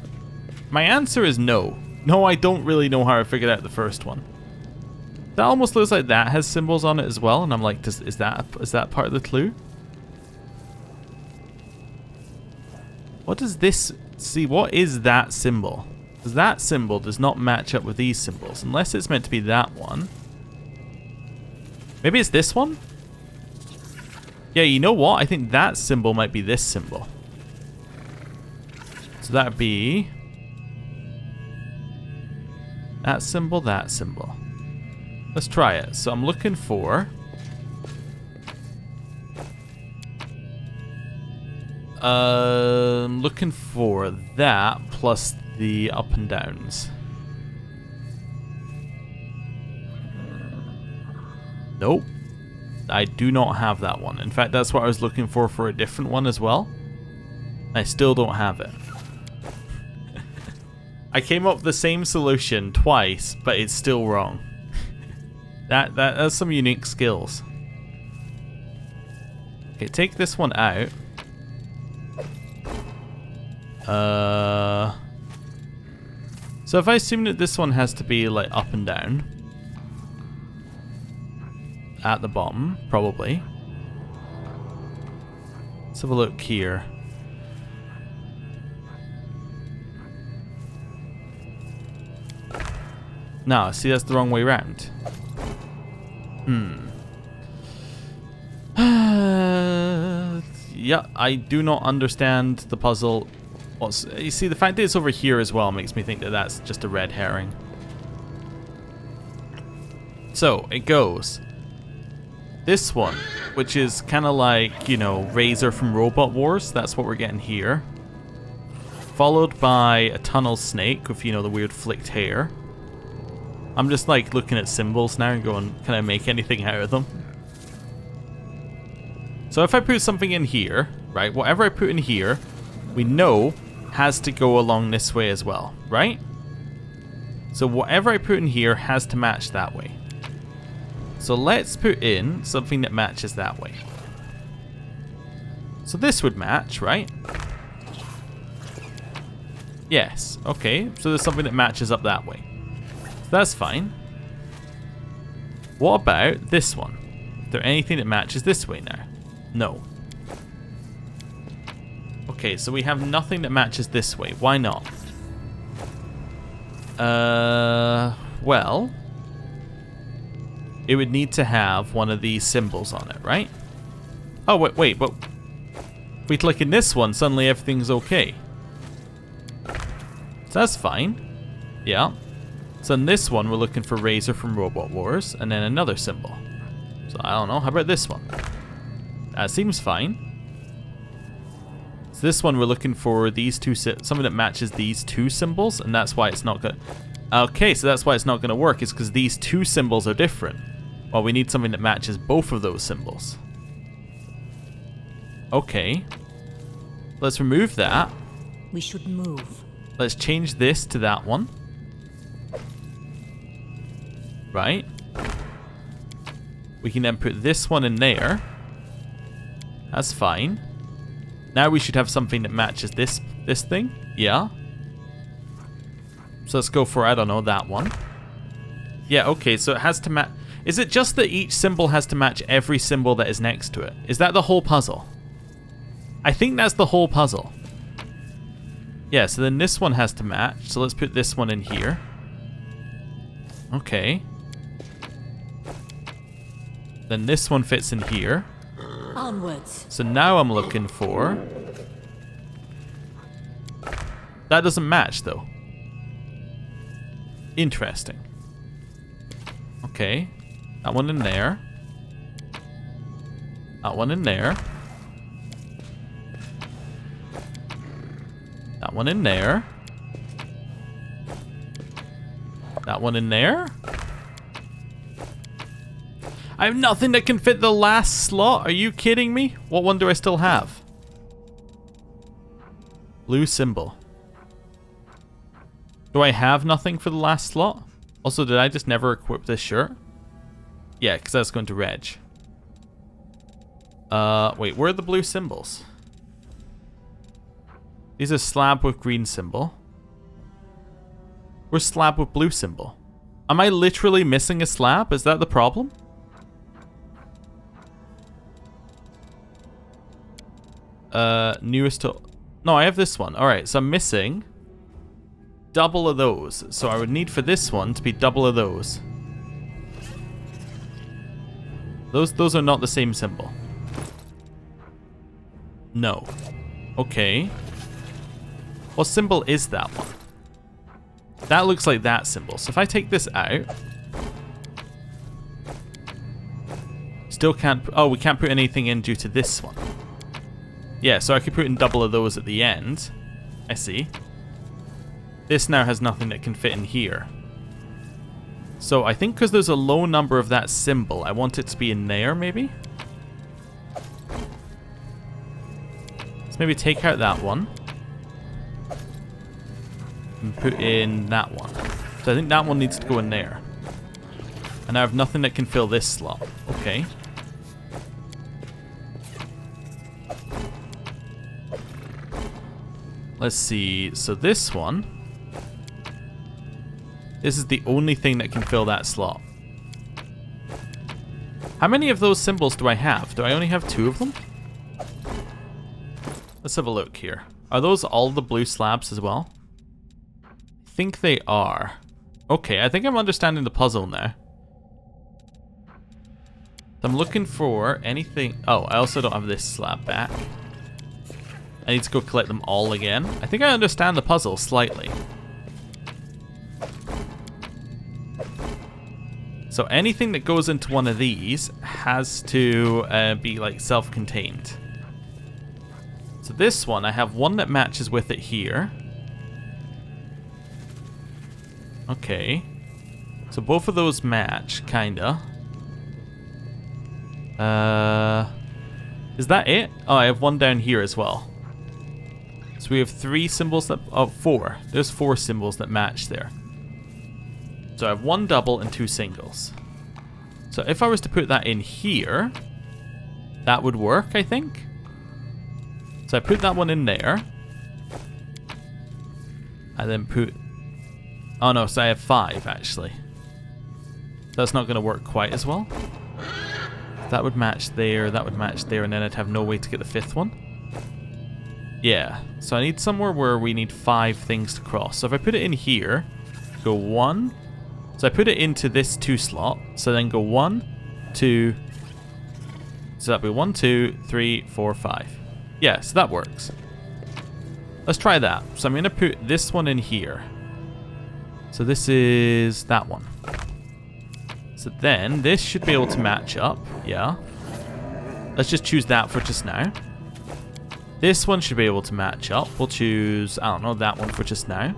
Speaker 1: My answer is no. No, I don't really know how I figured out the first one. That almost looks like that has symbols on it as well, and I'm like, is that part of the clue? What does this... See, what is that symbol? Because that symbol does not match up with these symbols, unless it's meant to be that one. Maybe it's this one? Yeah, you know what? I think that symbol might be this symbol. So that would be... that symbol, that symbol. Let's try it. So I'm looking for... I'm looking for that plus the up and downs. Nope. I do not have that one. In fact, that's what I was looking for a different one as well. I still don't have it. I came up with the same solution twice, but it's still wrong. That's some unique skills. Okay, take this one out. So if I assume that this one has to be like up and down at the bottom, probably. Let's have a look here. No, see, that's the wrong way around. Yeah, I do not understand the puzzle. You see, the fact that it's over here as well makes me think that that's just a red herring. So, it goes. This one, which is kind of like, you know, Razor from Robot Wars. That's what we're getting here. Followed by a tunnel snake with, you know, the weird flicked hair. I'm just like looking at symbols now and going, can I make anything out of them? So if I put something in here, right, whatever I put in here, we know has to go along this way as well, right? So whatever I put in here has to match that way. So let's put in something that matches that way. So this would match, right? Yes, okay, so there's something that matches up that way. So that's fine. What about this one? Is there anything that matches this way now? No. Okay, so we have nothing that matches this way. Why not? Well, it would need to have one of these symbols on it, right? Oh, wait, but if we click in this one, suddenly everything's okay. So that's fine. Yeah. So in this one, we're looking for Razor from Robot Wars, and then another symbol. So I don't know, how about this one? That seems fine. So this one, we're looking for these two, something that matches these two symbols, and that's why it's not gonna... Okay, so that's why it's not gonna work, is because these two symbols are different. Well, we need something that matches both of those symbols. Okay. Let's remove that.
Speaker 6: We should move.
Speaker 1: Let's change this to that one. Right. We can then put this one in there. That's fine. Now we should have something that matches this thing. Yeah. So let's go for, I don't know, that one. Yeah, okay, so it has to match... Is it just that each symbol has to match every symbol that is next to it? Is that the whole puzzle? I think that's the whole puzzle. Yeah, so then this one has to match. So let's put this one in here. Okay. Then this one fits in here.
Speaker 6: Onwards.
Speaker 1: So now I'm looking for... That doesn't match, though. Interesting. Okay. That one in there. That one in there. That one in there. That one in there. I have nothing that can fit the last slot. Are you kidding me? What one do I still have? Blue symbol. Do I have nothing for the last slot? Also, did I just never equip this shirt? Yeah, because that's going to reg. Wait, where are the blue symbols? These are slab with green symbol. Where's slab with blue symbol? Am I literally missing a slab? Is that the problem? Newest to... No, I have this one. Alright, so I'm missing double of those. So I would need for this one to be double of those. Those are not the same symbol. No. Okay. What symbol is that one? That looks like that symbol. So if I take this out... Still can't... Oh, we can't put anything in due to this one. Yeah, so I could put in double of those at the end. I see. This now has nothing that can fit in here. So I think because there's a low number of that symbol, I want it to be in there, maybe? Let's maybe take out that one. And put in that one. So I think that one needs to go in there. And I have nothing that can fill this slot. Okay. Let's see. So this one. This is the only thing that can fill that slot. How many of those symbols do I have? Do I only have 2 of them? Let's have a look here. Are those all the blue slabs as well? I think they are. Okay, I think I'm understanding the puzzle now. I'm looking for anything... Oh, I also don't have this slab back. I need to go collect them all again. I think I understand the puzzle slightly. So anything that goes into one of these has to be like self-contained. So this one, I have one that matches with it here. Okay. So both of those match, kinda. Is that it? Oh, I have one down here as well. So we have 3 symbols that... Oh, 4. There's 4 symbols that match there. So I have 1 double and 2 singles. So if I was to put that in here, that would work, I think. So I put that one in there. I then put... Oh no, so I have 5 actually. That's not going to work quite as well. That would match there, that would match there, and then I'd have no way to get the 5th one. Yeah, so I need somewhere where we need 5 things to cross. So if I put it in here, go 1. So I put it into this 2 slot. So then go 1, 2. So that'd be 1, 2, 3, 4, 5. Yeah, so that works. Let's try that. So I'm going to put this one in here. So this is that one. So then this should be able to match up. Yeah. Let's just choose that for just now. This one should be able to match up. We'll choose, I don't know, that one for just now.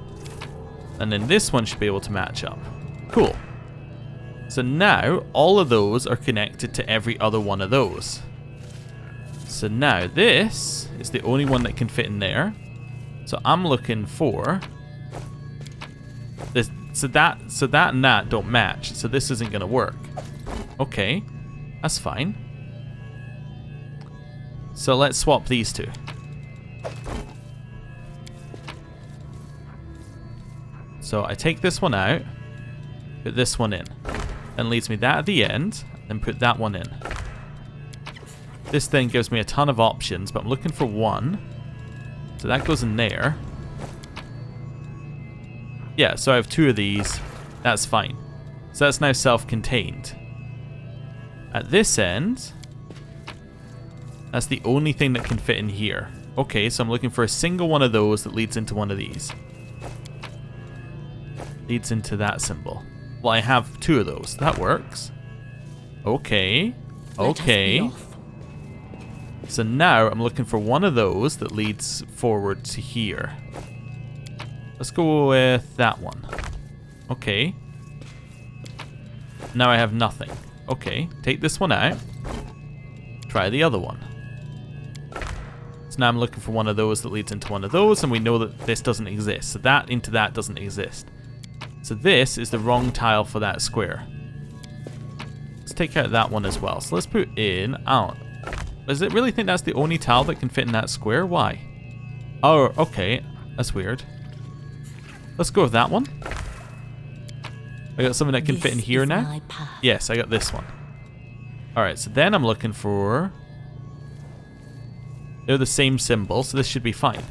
Speaker 1: And then this one should be able to match up. Cool. So now all of those are connected to every other one of those. So now this is the only one that can fit in there. So I'm looking for this. So that and that don't match. So this isn't going to work. Okay, that's fine. So let's swap these 2. So I take this one out, put this one in, and leaves me that at the end, and put that one in. This then gives me a ton of options, but I'm looking for 1. So that goes in there. Yeah, so I have 2 of these. That's fine. So that's now self-contained. At this end, that's the only thing that can fit in here. Okay, so I'm looking for a single one of those that leads into one of these. Leads into that symbol. Well, I have 2 of those. That works. Okay. Okay. So now I'm looking for one of those that leads forward to here. Let's go with that one. Okay. Now I have nothing. Okay, take this one out. Try the other one. So now I'm looking for one of those that leads into one of those, and we know that this doesn't exist. So that into that doesn't exist. So this is the wrong tile for that square. Let's take out that one as well. So let's put in... Oh, does it really think that's the only tile that can fit in that square? Why? Oh, okay. That's weird. Let's go with that one. I got something that can fit in here now. Yes, I got this one. Alright, so then I'm looking for... They're the same symbol, so this should be fine.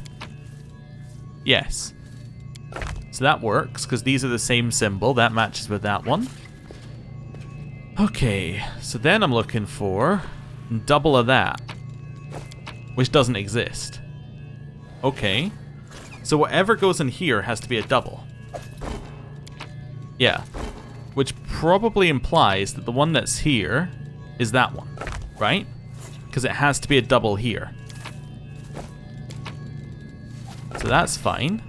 Speaker 1: Yes. So that works, because these are the same symbol. That matches with that one. Okay, so then I'm looking for double of that, which doesn't exist. Okay. So whatever goes in here has to be a double. Yeah. Which probably implies that the one that's here is that one, right? Because it has to be a double here. So that's fine.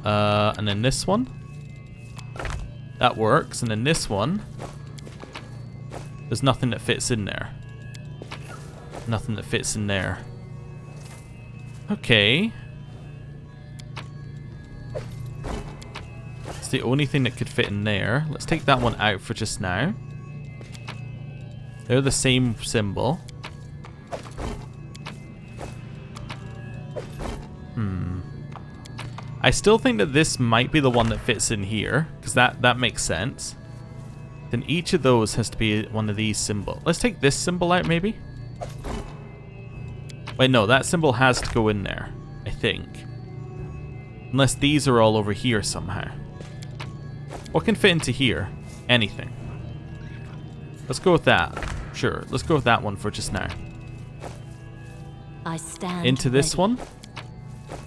Speaker 1: And then this one. That works. And then this one. There's nothing that fits in there. Nothing that fits in there. Okay. It's the only thing that could fit in there. Let's take that one out for just now. They're the same symbol. I still think that this might be the one that fits in here, because that makes sense. Then each of those has to be one of these symbols. Let's take this symbol out, maybe? Wait, no, that symbol has to go in there, I think. Unless these are all over here somehow. What can fit into here? Anything. Let's go with that. Sure, let's go with that one for just now.
Speaker 6: I stand
Speaker 1: into this
Speaker 6: ready.
Speaker 1: one.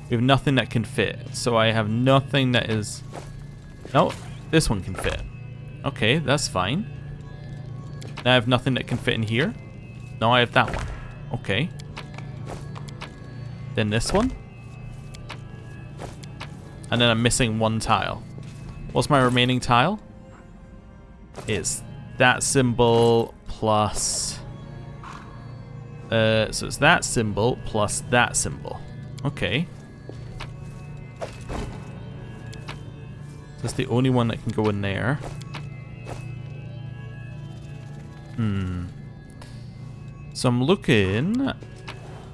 Speaker 1: We have nothing that can fit, so I have nothing that is... No, this one can fit. Okay, that's fine. Now I have nothing that can fit in here. No, I have that one. Okay. Then this one. And then I'm missing one tile. What's my remaining tile? It's that symbol plus... so it's that symbol plus that symbol. Okay. That's the only one that can go in there. So I'm looking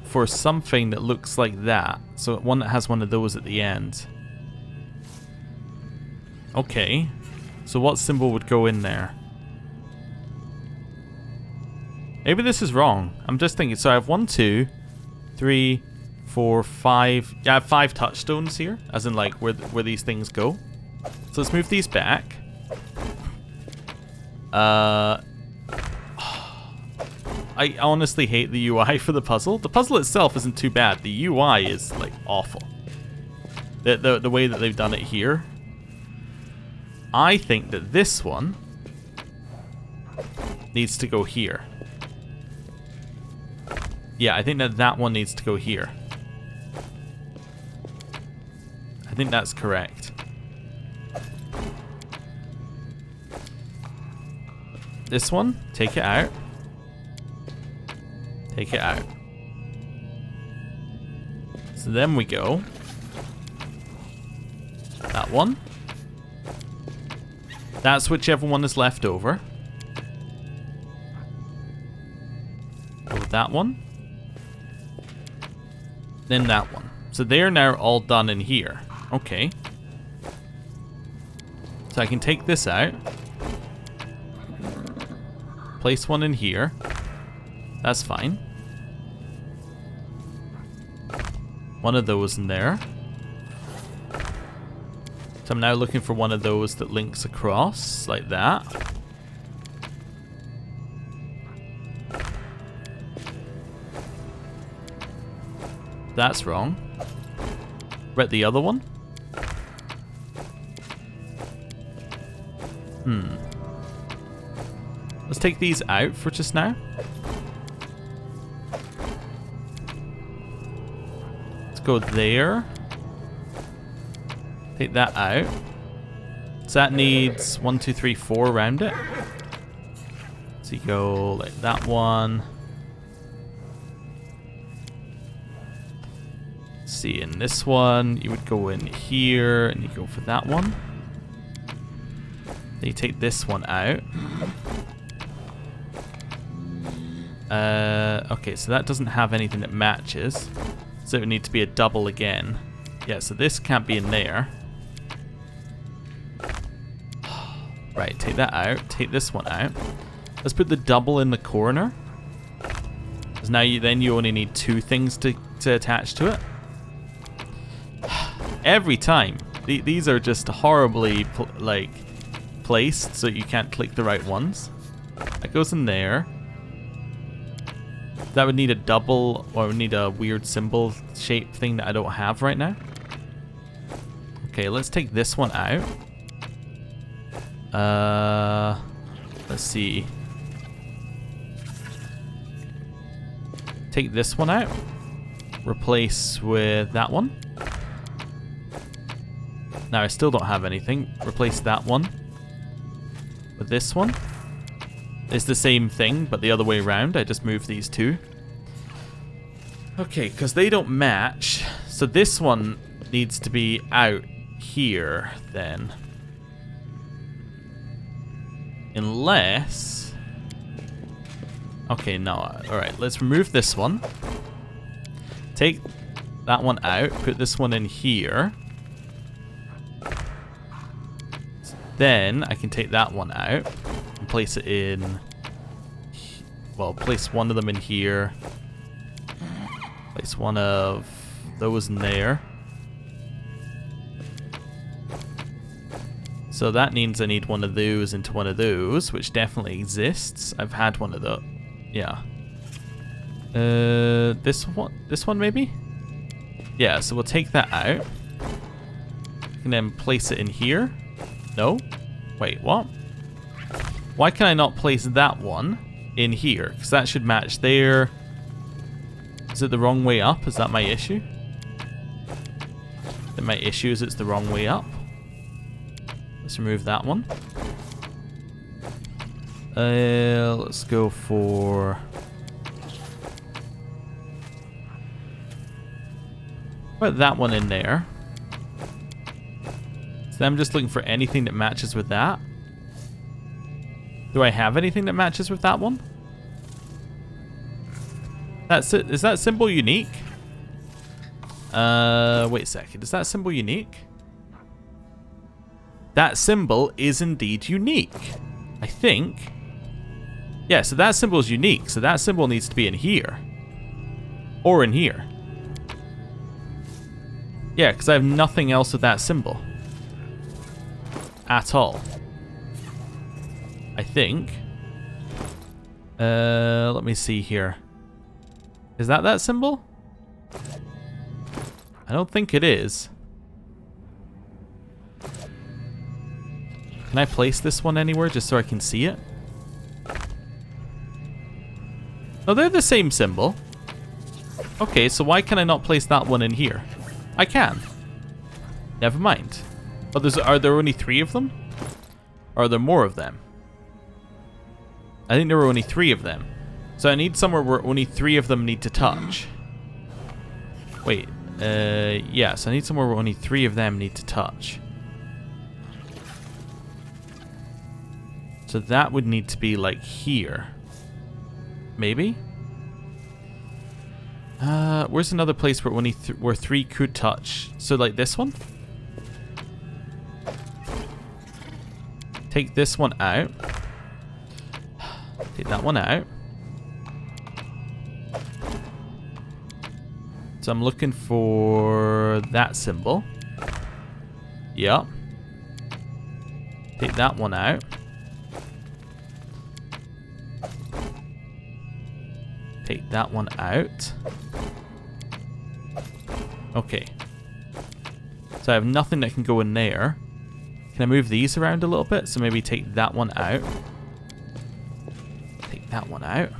Speaker 1: for something that looks like that. So one that has one of those at the end. Okay. So what symbol would go in there? Maybe this is wrong. I'm just thinking. So I have 1, 2, 3, 4, 5. Yeah, I have 5 touchstones here. As in like where these things go. So let's move these back. I honestly hate the UI for the puzzle. The puzzle itself isn't too bad. The UI is like awful. The way that they've done it here. I think that this one needs to go here. Yeah, I think that that one needs to go here. I think that's correct. This one, take it out. Take it out. So then we go. That one. That's whichever one is left over. Go with that one. Then that one. So they are now all done in here. Okay. So I can take this out. Place one in here. That's fine. One of those in there. So I'm now looking for one of those that links across, like that. That's wrong. Read the other one. Let's take these out for just now. Let's go there. Take that out. So that needs 1, 2, 3, 4 around it. So you go like that one. See, in this one, you would go in here and you go for that one. Then you take this one out. Okay, so that doesn't have anything that matches. So it would need to be a double again. Yeah, so this can't be in there. Right, take that out. Take this one out. Let's put the double in the corner. Because now you only need 2 things to attach to it. Every time. These are just horribly placed so you can't click the right ones. That goes in there. That would need a double, or would need a weird symbol shape thing that I don't have right now. Okay, let's take this one out. Let's see. Take this one out. Replace with that one. Now I still don't have anything. Replace that one with this one. It's the same thing, but the other way around. I just moved these 2. Okay, because they don't match. So this one needs to be out here, then. Unless... Okay, no. Alright, let's remove this one. Take that one out. Put this one in here. Then I can take that one out. Place it in, well, place one of them in here, place one of those in there. So that means I need one of those into one of those, which definitely exists. I've had one of those. Yeah. This one maybe? Yeah, so we'll take that out. And then place it in here. No? Wait, what? Why can I not place that one in here? Because that should match there. Is it the wrong way up? Is that my issue? Then my issue is it's the wrong way up. Let's remove that one. Let's go for... Put that one in there. So I'm just looking for anything that matches with that. Do I have anything that matches with that one? That's it. Is that symbol unique? Wait a second. Is that symbol unique? That symbol is indeed unique. I think. Yeah, so that symbol is unique. So that symbol needs to be in here. Or in here. Yeah, because I have nothing else with that symbol. At all. I think. Let me see here. Is that symbol? I don't think it is. Can I place this one anywhere just so I can see it? Oh, they're the same symbol. Okay, so why can I not place that one in here? I can. Never mind. Oh, are there only 3 of them? Or are there more of them? I think there were only 3 of them. So I need somewhere where only 3 of them need to touch. Wait. Yes, I need somewhere where only 3 of them need to touch. So that would need to be like here. Maybe? Where's another place where only where 3 could touch? So like this one? Take this one out. Take that one out. So I'm looking for that symbol. Yep. Take that one out. Take that one out. Okay. So I have nothing that can go in there. Can I move these around a little bit? So maybe take that one out. Take that one out.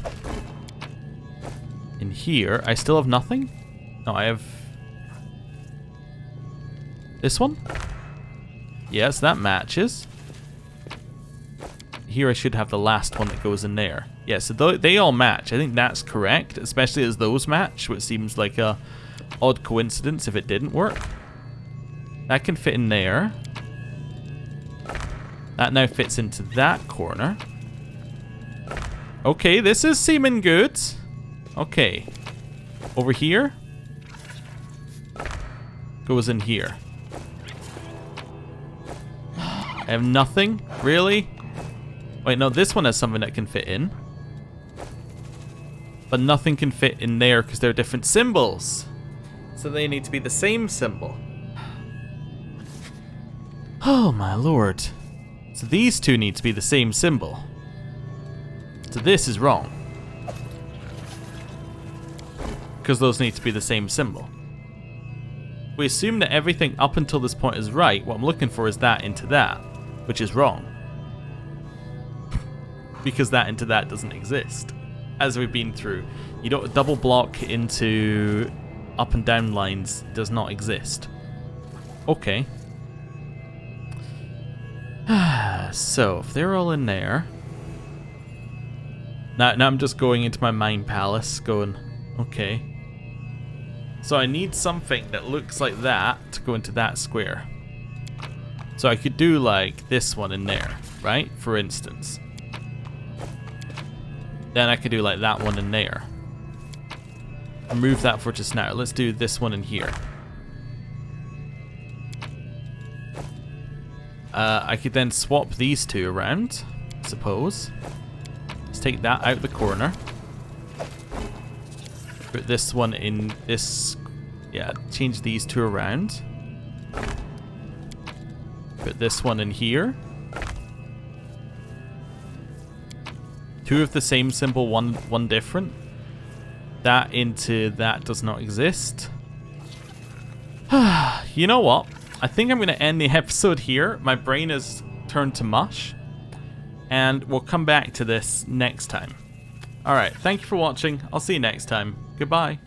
Speaker 1: In here, I still have nothing? No, I have... this one? Yes, that matches. Here I should have the last one that goes in there. Yeah, so they all match. I think that's correct, especially as those match, which seems like a odd coincidence if it didn't work. That can fit in there. That now fits into that corner. Okay, this is seeming good. Okay. Over here. Goes in here. I have nothing? Really? Wait, no, this one has something that can fit in. But nothing can fit in there because they're different symbols. So they need to be the same symbol. Oh my lord. So these two need to be the same symbol. So this is wrong. Because those need to be the same symbol. We assume that everything up until this point is right. What I'm looking for is that into that, which is wrong. Because that into that doesn't exist. As we've been through. You don't double block into up and down lines does not exist. Okay. So, if they're all in there... Now I'm just going into my mind palace, going, okay. So I need something that looks like that to go into that square. So I could do like this one in there, right? For instance. Then I could do like that one in there. Remove that for just now. Let's do this one in here. I could then swap these two around, I suppose. Let's take that out the corner. Put this one in this... yeah, change these two around. Put this one in here. Two of the same symbol, one different. That into that does not exist. You know what? I think I'm going to end the episode here. My brain has turned to mush. And we'll come back to this next time. Alright, thank you for watching. I'll see you next time. Goodbye.